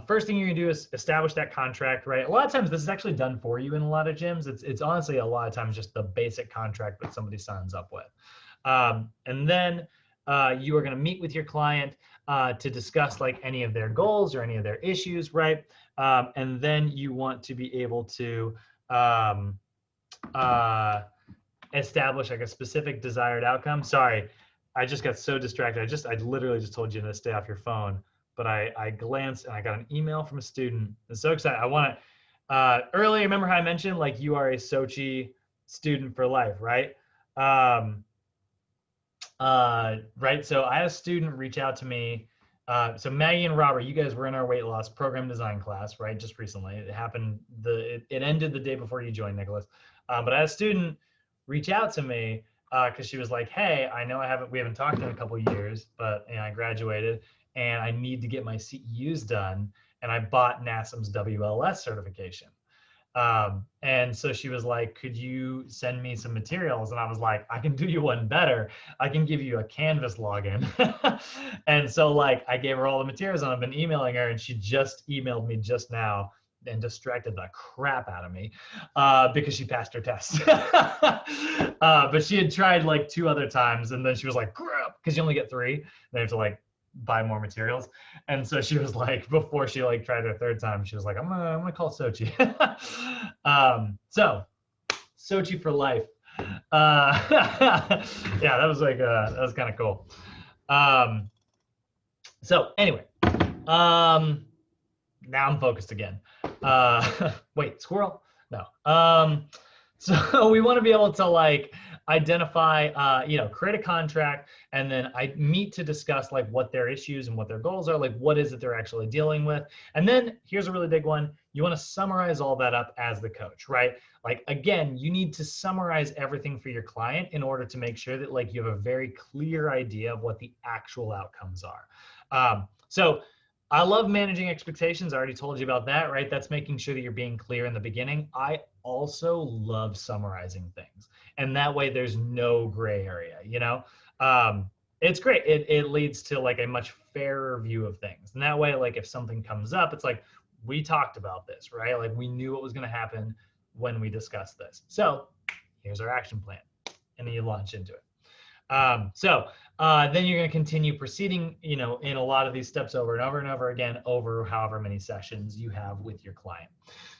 first thing you're going to do is establish that contract, right? A lot of times this is actually done for you in a lot of gyms. It's honestly a lot of times just the basic contract that somebody signs up with. And then you are going to meet with your client to discuss like any of their goals or any of their issues, right? And then you want to be able to establish like a specific desired outcome. Sorry, I just got so distracted. I literally just told you to stay off your phone, but I glanced and I got an email from a student. I'm so excited. I want to, earlier, remember how I mentioned like you are a Sochi student for life, right? Right. So I had a student reach out to me. So Maggie and Robert, you guys were in our weight loss program design class, right? Just recently. It happened, it ended the day before you joined, Nicholas. But I had a student reach out to me because she was like, hey, I know we haven't talked in a couple of years, but I graduated and I need to get my CEUs done. And I bought NASM's WLS certification. And so she was like, could you send me some materials? And I was like, I can do you one better. I can give you a Canvas login. And so like, I gave her all the materials and I've been emailing her, and she just emailed me just now and distracted the crap out of me because she passed her test. But she had tried like 2 other times, and then she was like, crap, because you only get 3. They have to like buy more materials. And so she was like, before she like tried her 3rd time, she was like, I'm gonna call Sochi. So Sochi for life. Yeah, that was kind of cool. So anyway, now I'm focused again. Wait, squirrel? No. So we want to be able to like identify, create a contract, and then I meet to discuss like what their issues and what their goals are, like what is it they're actually dealing with. And then here's a really big one. You want to summarize all that up as the coach, right? Like, again, you need to summarize everything for your client in order to make sure that like you have a very clear idea of what the actual outcomes are. So I love managing expectations. I already told you about that, right? That's making sure that you're being clear in the beginning. I also love summarizing things. And that way there's no gray area, It's great. It leads to like a much fairer view of things. And that way, like if something comes up, it's like, we talked about this, right? Like we knew what was going to happen when we discussed this. So here's our action plan. and then you launch into it. Then you're going to continue proceeding, in a lot of these steps over and over and over again over however many sessions you have with your client.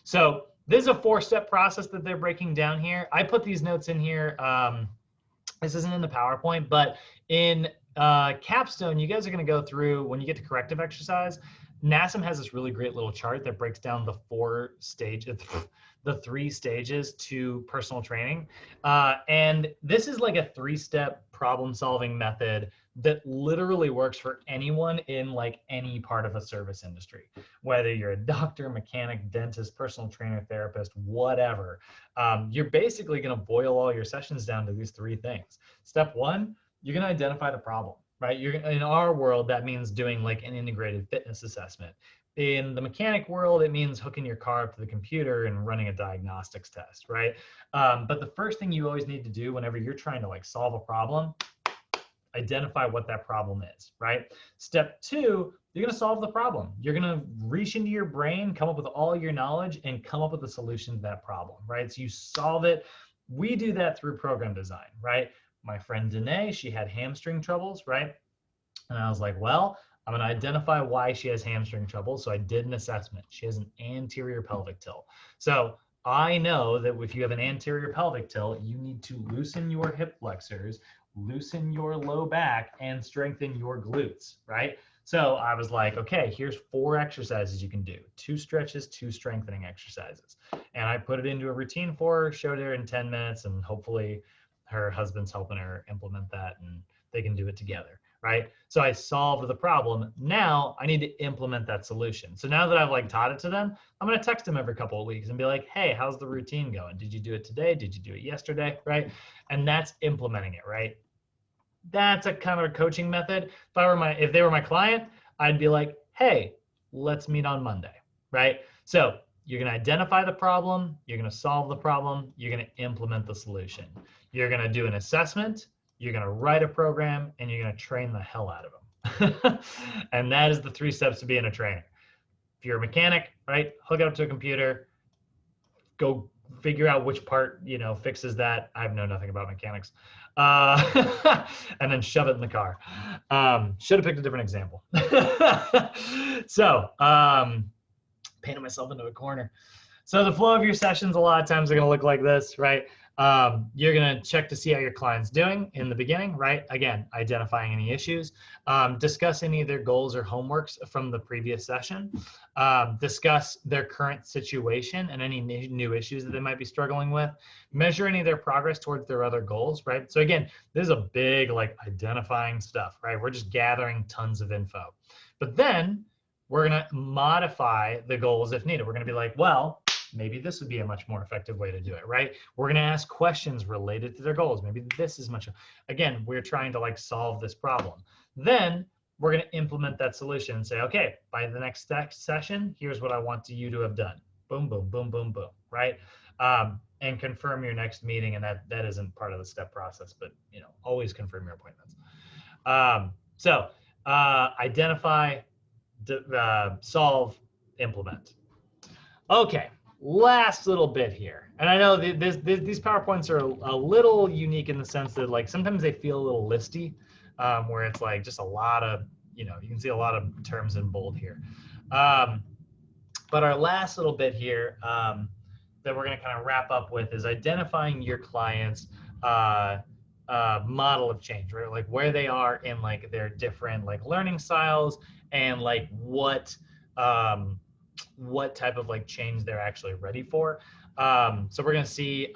So this is a 4-step process that they're breaking down here. I put these notes in here. This isn't in the PowerPoint, but in Capstone, you guys are going to go through, when you get to corrective exercise, NASM has this really great little chart that breaks down the 4 stages, the 3 stages to personal training. And this is like a 3-step problem-solving method that literally works for anyone in like any part of a service industry, whether you're a doctor, mechanic, dentist, personal trainer, therapist, whatever. You're basically going to boil all your sessions down to these 3 things. Step 1, you're going to identify the problem, right? In our world, that means doing like an integrated fitness assessment. In the mechanic world, it means hooking your car up to the computer and running a diagnostics test, right? But the first thing you always need to do whenever you're trying to like solve a problem, identify what that problem is, right? Step 2, you're going to solve the problem. You're going to reach into your brain, come up with all your knowledge, and come up with a solution to that problem, right? So you solve it. We do that through program design, right? My friend Danae, she had hamstring troubles, right? And I was like, well, I'm going to identify why she has hamstring trouble. So I did an assessment. She has an anterior pelvic tilt. So I know that if you have an anterior pelvic tilt, you need to loosen your hip flexors, loosen your low back, and strengthen your glutes, right? So I was like, okay, here's 4 exercises you can do. 2 stretches, 2 strengthening exercises. And I put it into a routine for her, showed her in 10 minutes, and hopefully her husband's helping her implement that and they can do it together, right? So I solved the problem. Now I need to implement that solution. So now that I've like taught it to them, I'm going to text them every couple of weeks and be like, hey, how's the routine going? Did you do it today? Did you do it yesterday? Right? And that's implementing it, right? That's a kind of a coaching method. If they were my client, I'd be like, hey, let's meet on Monday, right? So you're going to identify the problem, you're going to solve the problem, you're going to implement the solution. You're going to do an assessment, you're going to write a program, and you're going to train the hell out of them. And that is the 3 steps to being a trainer. If you're a mechanic, right, hook it up to a computer, go figure out which part, fixes that. I know nothing about mechanics. And then shove it in the car. Should have picked a different example. So, painted myself into a corner. So the flow of your sessions a lot of times are going to look like this, right? You're going to check to see how your client's doing in the beginning, right? Again, identifying any issues, discuss any of their goals or homeworks from the previous session, discuss their current situation and any new issues that they might be struggling with, measure any of their progress towards their other goals, right? So again, this is a big like identifying stuff, right? We're just gathering tons of info. But then we're going to modify the goals if needed. We're going to be like, well, maybe this would be a much more effective way to do it, right? We're going to ask questions related to their goals. Maybe this is again, we're trying to like solve this problem. Then we're going to implement that solution and say, okay, by the next session, here's what I want you to have done. Boom, boom, boom, boom, boom, right? And confirm your next meeting. And that isn't part of the step process, but always confirm your appointments. Identify, solve, implement. Okay. Last little bit here. And I know these PowerPoints are a little unique in the sense that like sometimes they feel a little listy, where it's like just a lot of, you can see a lot of terms in bold here. But our last little bit here that we're going to kind of wrap up with is identifying your client's model of change, right? Like where they are in like their different like learning styles and like what type of like change they're actually ready for. So we're going to see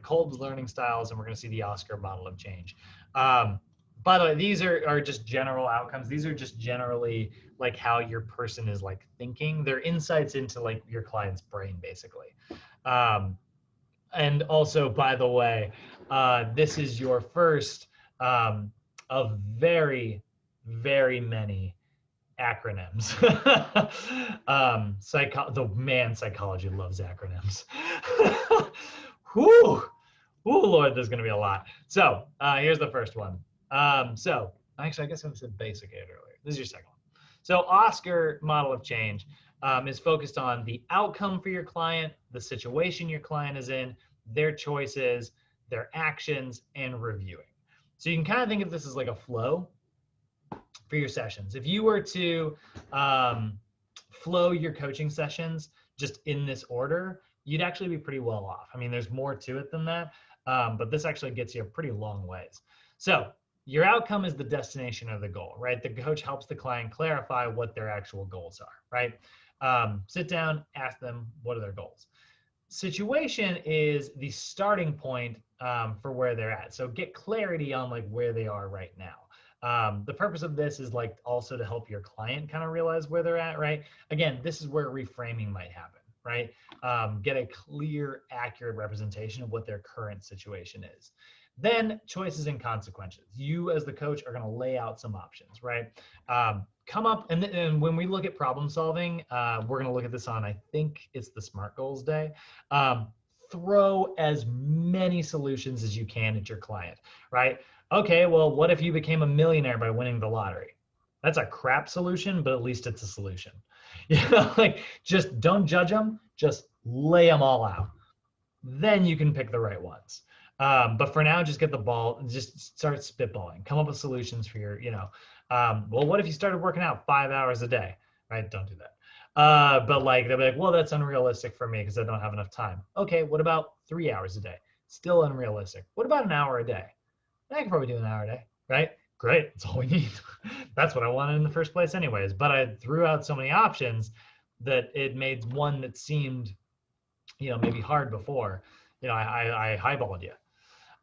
Kolb's learning styles, and we're going to see the Oscar model of change. By the way, these are just general outcomes. These are just generally like how your person is like thinking. They're insights into like your client's brain, basically. And also, by the way, this is your first of very, very many acronyms. Psychology loves acronyms. Whew. Ooh, Lord, there's going to be a lot. So here's the first one. So actually, I guess I said basic aid earlier. This is your second one. So Oscar model of change is focused on the outcome for your client, the situation your client is in, their choices, their actions, and reviewing. So you can kind of think of this as like a flow for your sessions. If you were to flow your coaching sessions just in this order, you'd actually be pretty well off. I mean, there's more to it than that, but this actually gets you a pretty long ways. So your outcome is the destination or the goal, right? The coach helps the client clarify what their actual goals are, right? Sit down, ask them, what are their goals? Situation is the starting point for where they're at. So get clarity on like where they are right now. The purpose of this is like also to help your client kind of realize where they're at, right? Again, this is where reframing might happen, right? Get a clear, accurate representation of what their current situation is. Then choices and consequences. You as the coach are going to lay out some options, right? Come up, and when we look at problem solving, we're going to look at this on, I think it's the SMART Goals Day. Throw as many solutions as you can at your client, right? Okay, well, what if you became a millionaire by winning the lottery? That's a crap solution, but at least it's a solution. You know, like just don't judge them, just lay them all out. Then you can pick the right ones. But for now, just get the ball, just start spitballing, come up with solutions for your, well, what if you started working out 5 hours a day, right? Don't do that. But like, they'll be like, well, that's unrealistic for me because I don't have enough time. Okay, what about 3 hours a day? Still unrealistic. What about an hour a day? I can probably do an hour a day, right? Great, that's all we need. That's what I wanted in the first place anyways. But I threw out so many options that it made one that seemed, maybe hard before, I highballed you.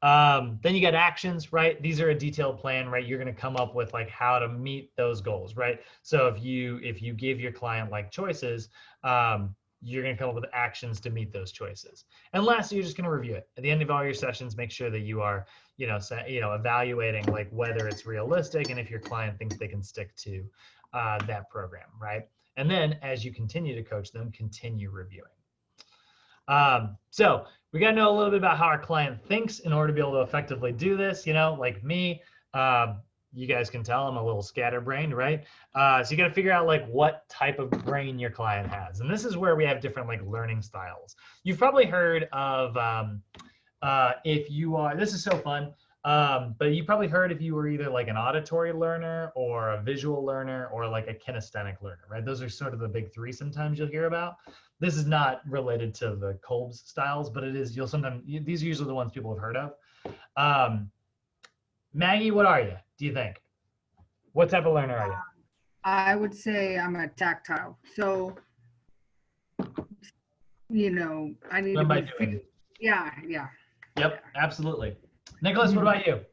Then you got actions, right? These are a detailed plan, right? You're going to come up with like how to meet those goals, right? So if you give your client like choices, you're going to come up with actions to meet those choices. And lastly, you're just going to review it at the end of all your sessions. Make sure that you are, evaluating like whether it's realistic and if your client thinks they can stick to that program, right? And then as you continue to coach them, continue reviewing. So we got to know a little bit about how our client thinks in order to be able to effectively do this. Like me, you guys can tell I'm a little scatterbrained, right? So you got to figure out like what type of brain your client has. And this is where we have different like learning styles. You've probably heard of, if you are, this is so fun. But you probably heard if you were either like an auditory learner or a visual learner or like a kinesthetic learner, right? Those are sort of the big three sometimes you'll hear about. This is not related to the Kolb's styles, but it is, these are usually the ones people have heard of. Maggie, what are you, do you think? What type of learner are you? I would say I'm a tactile. So, I need to be, yeah. Yep, absolutely. Nicholas, what about you?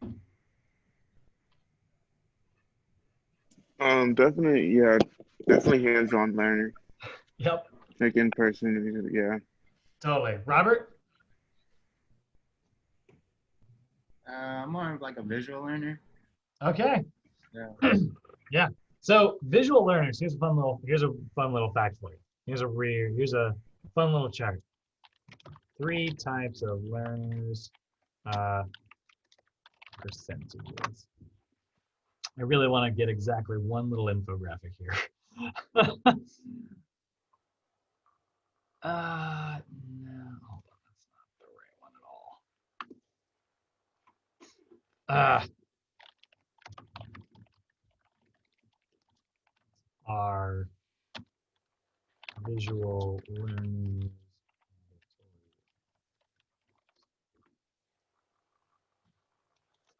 Definitely hands-on learner. Yep. Like in person, yeah. Totally. Robert? I'm more of like a visual learner. Okay. Yeah. Yeah. So visual learners, here's a fun little fact for you. Here's a fun little chart. 3 types of learners, percentages. I really want to get exactly one little infographic here. No, hold on, that's not the right one at all. Are visual learners.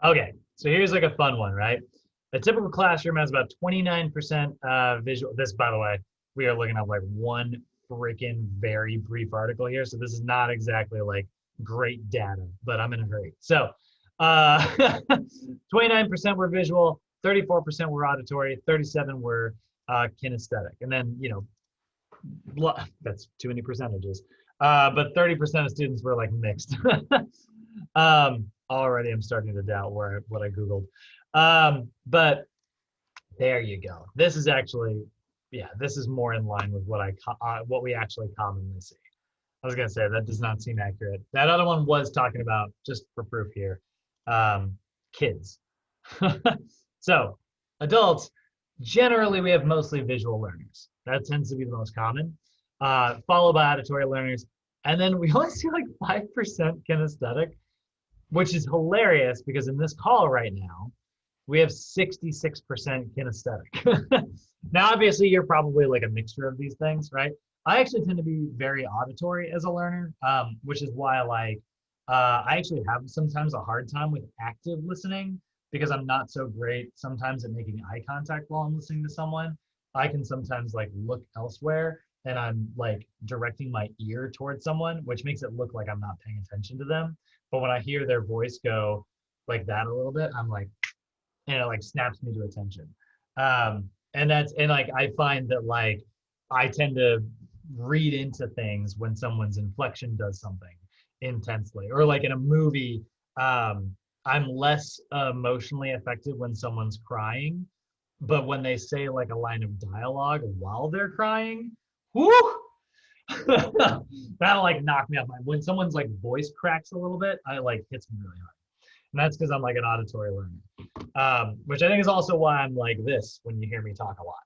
Okay, so here's like a fun one, right? A typical classroom has about 29% visual. This, by the way, we are looking at like one freaking very brief article here, so this is not exactly like great data, but I'm in a hurry. So 29% were visual, 34% were auditory, 37 were kinesthetic, and then that's too many percentages. But 30% of students were like mixed. Already I'm starting to doubt what I Googled. But there you go. This is actually, this is more in line with what we actually commonly see. I was gonna say that does not seem accurate. That other one was talking about, just for proof here, kids. So adults, generally we have mostly visual learners. That tends to be the most common, followed by auditory learners. And then we only see like 5% kinesthetic. which is hilarious because in this call right now, we have 66% kinesthetic. Now, obviously, you're probably like a mixture of these things, right? I actually tend to be very auditory as a learner, which is why I actually have sometimes a hard time with active listening because I'm not so great sometimes at making eye contact while I'm listening to someone. I can sometimes like look elsewhere and I'm like directing my ear towards someone, which makes it look like I'm not paying attention to them. But when I hear their voice go like that a little bit, I'm like, and it like snaps me to attention. And like I find that like I tend to read into things when someone's inflection does something intensely, or like in a movie, I'm less emotionally affected when someone's crying, but when they say like a line of dialogue while they're crying, whoo, that'll like knock me off my. When someone's like voice cracks a little bit, I like hits me really hard, and that's because I'm like an auditory learner, which I think is also why I'm like this when you hear me talk a lot.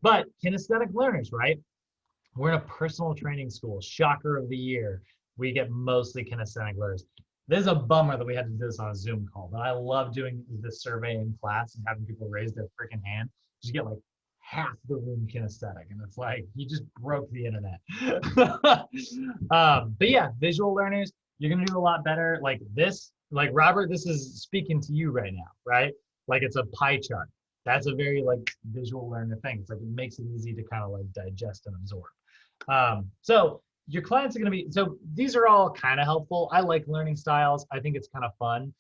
But kinesthetic learners, right? We're in a personal training school. Shocker of the year. We get mostly kinesthetic learners. This is a bummer that we had to do this on a Zoom call, but I love doing this survey in class and having people raise their freaking hand. You get like half the room kinesthetic, and it's like you just broke the internet. But yeah, visual learners, you're gonna do a lot better. Like this, like Robert, this is speaking to you right now, right? Like it's a pie chart. That's a very like visual learner thing. It's like it makes it easy to kind of like digest and absorb. So your clients are going to be, so these are all kind of helpful. I like learning styles. I think it's kind of fun.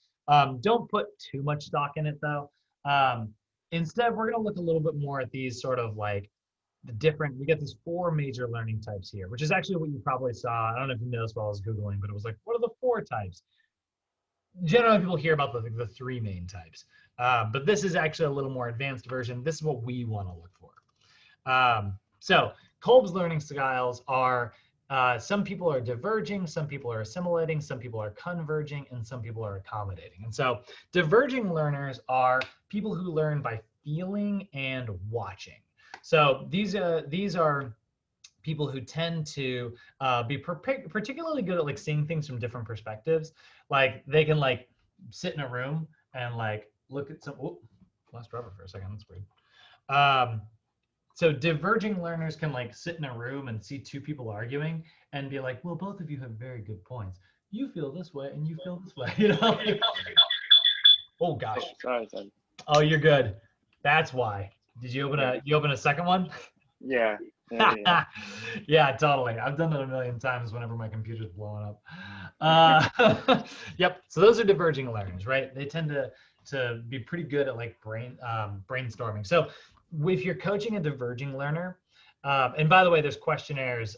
Don't put too much stock in it though. Instead, we're going to look a little bit more at these sort of like the different, we get these 4 major learning types here, which is actually what you probably saw. I don't know if you noticed while I was Googling, but it was like, what are the 4 types? Generally, people hear about the 3 main types, but this is actually a little more advanced version. This is what we want to look for. So Kolb's learning styles are, some people are diverging, some people are assimilating, some people are converging, and some people are accommodating. And so diverging learners are people who learn by feeling and watching. So these are people who tend to be particularly good at like seeing things from different perspectives. Like they can like sit in a room and like look at some. Oh, lost Robert for a second. That's weird. So diverging learners can like sit in a room and see 2 people arguing and be like, well, both of you have very good points. You feel this way and you feel this way. You know? Oh gosh. Sorry. Oh, you're good. That's why. Did you open a second one? Yeah. Yeah, totally. I've done that a million times whenever my computer's blowing up. Yep. So those are diverging learners, right? They tend to be pretty good at like brainstorming. So if you're coaching a diverging learner, and by the way, there's questionnaires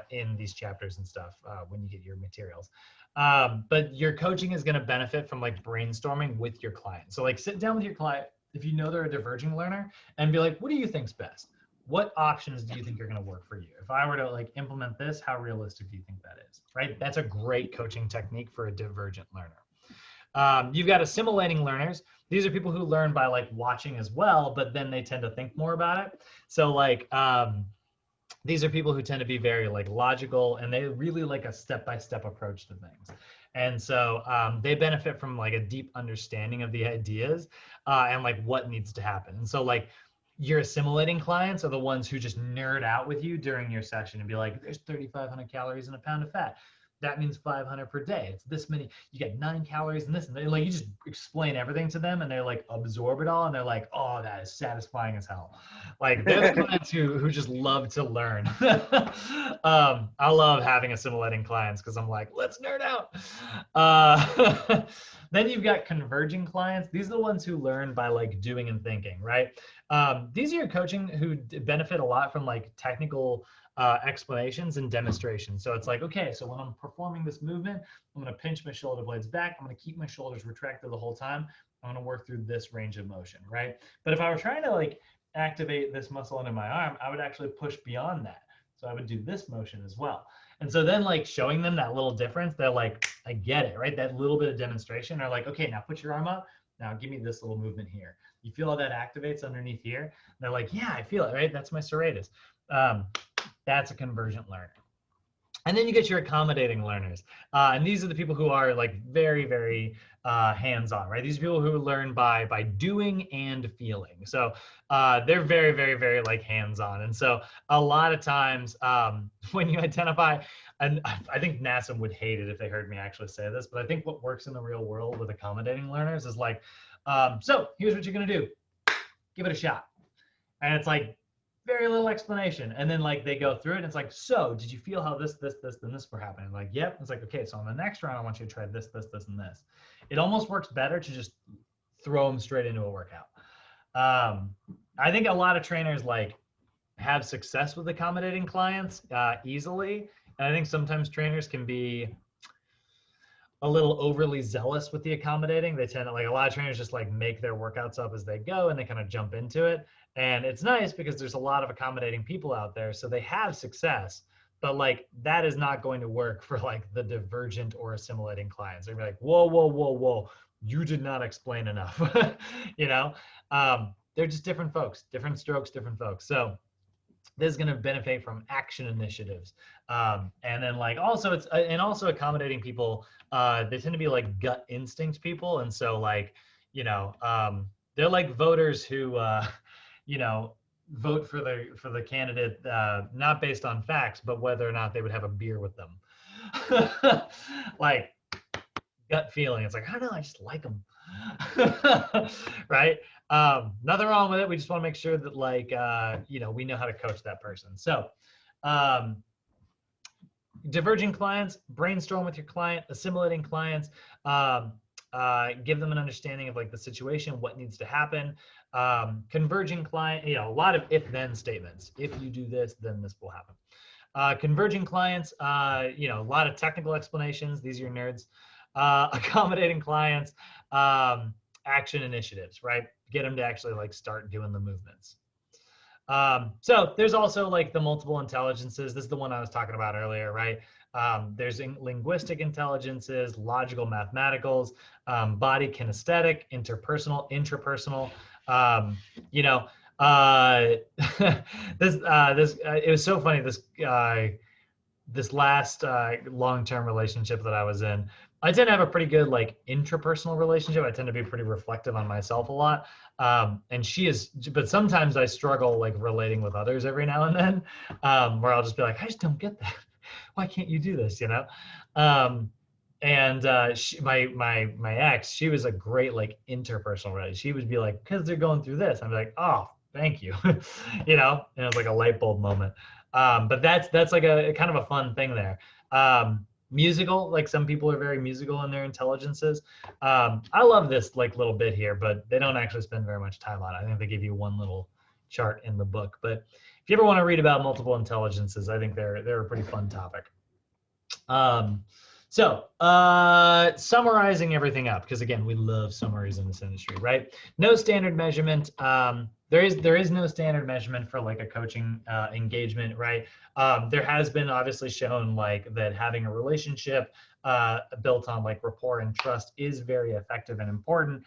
in these chapters and stuff when you get your materials. But your coaching is going to benefit from like brainstorming with your client. So like sit down with your client if you know they're a diverging learner and be like, what do you think's best? What options do you think are going to work for you? If I were to like implement this, how realistic do you think that is? Right? That's a great coaching technique for a divergent learner. You've got assimilating learners. These are people who learn by like watching as well, but then they tend to think more about it. So like these are people who tend to be very like logical and they really like a step-by-step approach to things. And so they benefit from like a deep understanding of the ideas and like what needs to happen. And so like your assimilating clients are the ones who just nerd out with you during your session and be like, there's 3,500 calories in a pound of fat. That means 500 per day. It's this many. You get 9 calories in this, and they like you just explain everything to them, and they like absorb it all, and they're like, "Oh, that is satisfying as hell." Like they're the clients who just love to learn. I love having assimilating clients because I'm like, let's nerd out. Then you've got converging clients. These are the ones who learn by like doing and thinking, right? These are your coaching who benefit a lot from like technical explanations and demonstrations. So it's like, okay, so when I'm performing this movement, I'm going to pinch my shoulder blades back. I'm going to keep my shoulders retracted the whole time. I'm going to work through this range of motion, right? But if I were trying to like activate this muscle under my arm, I would actually push beyond that. So I would do this motion as well. And so then like showing them that little difference, they're like, I get it, right? That little bit of demonstration. They're like, okay, now put your arm up. Now give me this little movement here. You feel how that activates underneath here? And they're like, yeah, I feel it, right? That's my serratus. That's a convergent learner. And then you get your accommodating learners. And these are the people who are like very, very hands-on, right? These are people who learn by doing and feeling. So they're very, very, very like hands-on. And so a lot of times when you identify, and I think NASA would hate it if they heard me actually say this, but I think what works in the real world with accommodating learners is like, so here's what you're gonna do. Give it a shot. And it's like, very little explanation. And then like they go through it and it's like, so did you feel how this, and this were happening? Like, yep. It's like, okay, so on the next round, I want you to try this, and this. It almost works better to just throw them straight into a workout. I think a lot of trainers like have success with accommodating clients easily. And I think sometimes trainers can be a little overly zealous with the accommodating. They tend to like a lot of trainers just like make their workouts up as they go and they kind of jump into it. And it's nice because there's a lot of accommodating people out there. So they have success, but like that is not going to work for like the divergent or assimilating clients. They'd be like, whoa, whoa, whoa, whoa. You did not explain enough. You know, they're just different folks, different strokes, different folks. So this is going to benefit from action initiatives. And then like also it's and also accommodating people, they tend to be like gut instinct people. And so like, you know, they're like voters who, you know, vote for the candidate, not based on facts, but whether or not they would have a beer with them. Like gut feeling. It's like, I don't know, I just like them. Right? Nothing wrong with it. We just want to make sure that like, you know, we know how to coach that person. So diverging clients, brainstorm with your client, assimilating clients, give them an understanding of like the situation, what needs to happen. Converging client, you know, a lot of if-then statements. If you do this, then this will happen. Converging clients, you know, a lot of technical explanations. These are your nerds. Accommodating clients, action initiatives, right? Get them to actually like start doing the movements. So there's also like the multiple intelligences. This is the one I was talking about earlier, right? There's linguistic intelligences, logical mathematicals, body kinesthetic, interpersonal, intrapersonal. You know, it was so funny. This last long-term relationship that I was in, I tend to have a pretty good like intrapersonal relationship. I tend to be pretty reflective on myself a lot. And she is, but sometimes I struggle like relating with others every now and then, where I'll just be like, I just don't get that. Why can't you do this? You know? My ex, she was a great like interpersonal relationship. She would be like, because they're going through this. I'd be like, oh, thank you. You know, and it was like a light bulb moment. But that's like a kind of a fun thing there. Musical, like some people are very musical in their intelligences. I love this like little bit here, but they don't actually spend very much time on it. I think they give you one little chart in the book. But if you ever want to read about multiple intelligences, I think they're a pretty fun topic. So summarizing everything up, because again, we love summaries in this industry, right? No standard measurement. There is no standard measurement for like a coaching engagement, right? There has been obviously shown like that having a relationship built on like rapport and trust is very effective and important.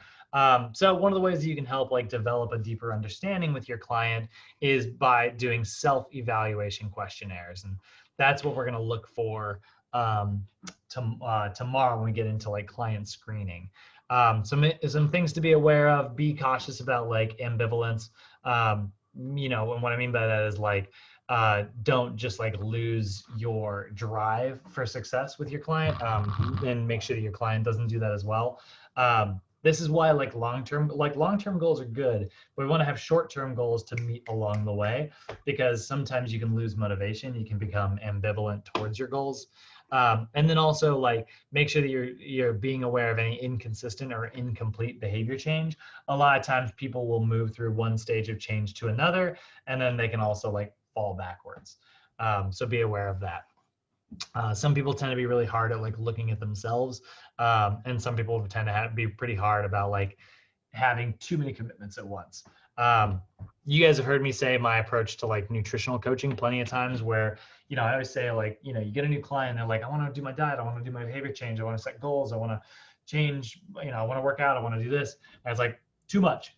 So one of the ways that you can help like develop a deeper understanding with your client is by doing self-evaluation questionnaires. And that's what we're going to look for tomorrow when we get into like client screening. Some things to be aware of. Be cautious about like ambivalence. You know, and what I mean by that is like, don't just like lose your drive for success with your client, and make sure that your client doesn't do that as well. This is why like long-term goals are good, but we want to have short-term goals to meet along the way, because sometimes you can lose motivation. You can become ambivalent towards your goals. And then also like make sure that you're being aware of any inconsistent or incomplete behavior change. A lot of times people will move through one stage of change to another, and then they can also like fall backwards. So be aware of that. Some people tend to be really hard at like looking at themselves, and some people tend to be pretty hard about like having too many commitments at once. You guys have heard me say my approach to like nutritional coaching plenty of times, where, you know, I always say like, you know, you get a new client, they're like, I want to do my diet, I want to do my behavior change, I want to set goals, I want to change, you know, I want to work out, I want to do this. And it's like, too much.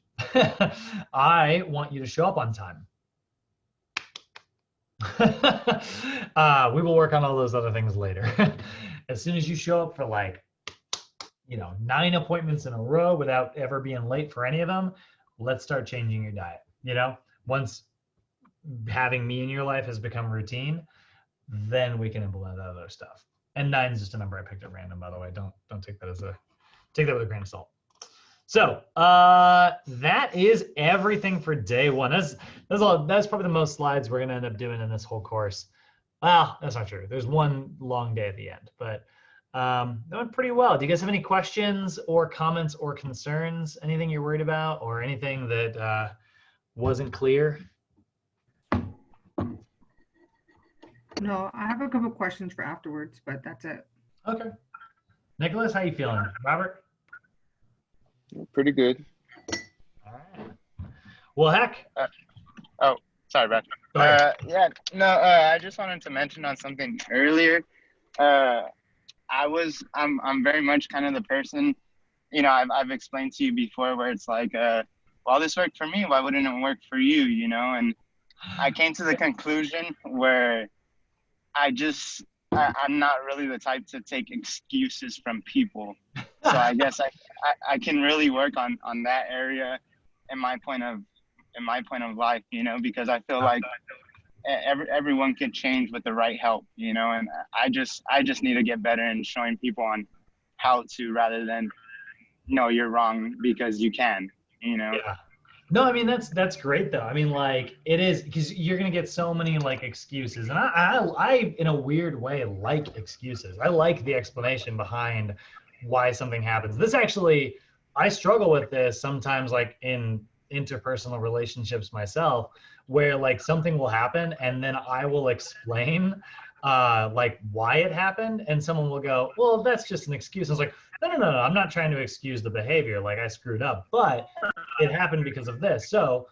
I want you to show up on time. We will work on all those other things later. As soon as you show up for like, 9 appointments in a row without ever being late for any of them, let's start changing your diet. Once having me in your life has become routine, then we can implement that other stuff. And 9 is just a number I picked at random, by the way. Don't take that take that with a grain of salt. So that is everything for day one. That's probably the most slides we're gonna end up doing in this whole course. Well, that's not true. There's one long day at the end, but that went pretty well. Do you guys have any questions or comments or concerns? Anything you're worried about or anything that wasn't clear? No, I have a couple questions for afterwards, but that's it. Okay. Nicholas, how you feeling? Robert? Pretty good. All right. Well, heck. Oh, sorry, Brad. Go ahead. Yeah, no, I just wanted to mention on something earlier. I'm very much kind of the person, I've explained to you before where it's like, well, this worked for me, why wouldn't it work for you, And I came to the conclusion where I'm not really the type to take excuses from people. So I guess I can really work on that area in my point of life, because I feel like everyone can change with the right help, and I just need to get better in showing people on how to, rather than, no, you're wrong because you can, Yeah. No, I mean, that's great though. I mean, like it is, because you're going to get so many like excuses, and I in a weird way like excuses. I like the explanation behind why something happens. This actually, I struggle with this sometimes, like in interpersonal relationships myself, where like something will happen and then I will explain like why it happened, and someone will go, well, that's just an excuse. I was like, no, I'm not trying to excuse the behavior, like I screwed up, but it happened because of this. So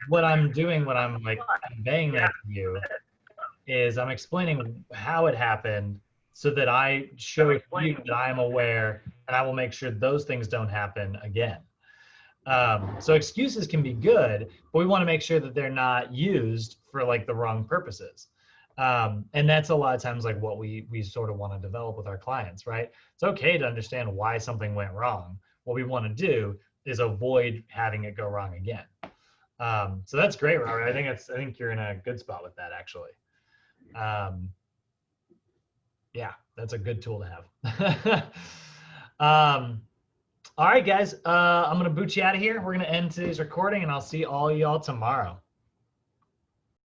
what I'm doing when I'm like conveying that to you is I'm explaining how it happened so that I show you that I'm aware, and I will make sure those things don't happen again. So excuses can be good, but we want to make sure that they're not used for like the wrong purposes. And that's a lot of times like what we sort of want to develop with our clients, right? It's okay to understand why something went wrong. What we want to do is avoid having it go wrong again. So that's great, Robert. I think you're in a good spot with that, actually. Yeah, that's a good tool to have. All right, guys, I'm going to boot you out of here. We're going to end today's recording, and I'll see all y'all tomorrow.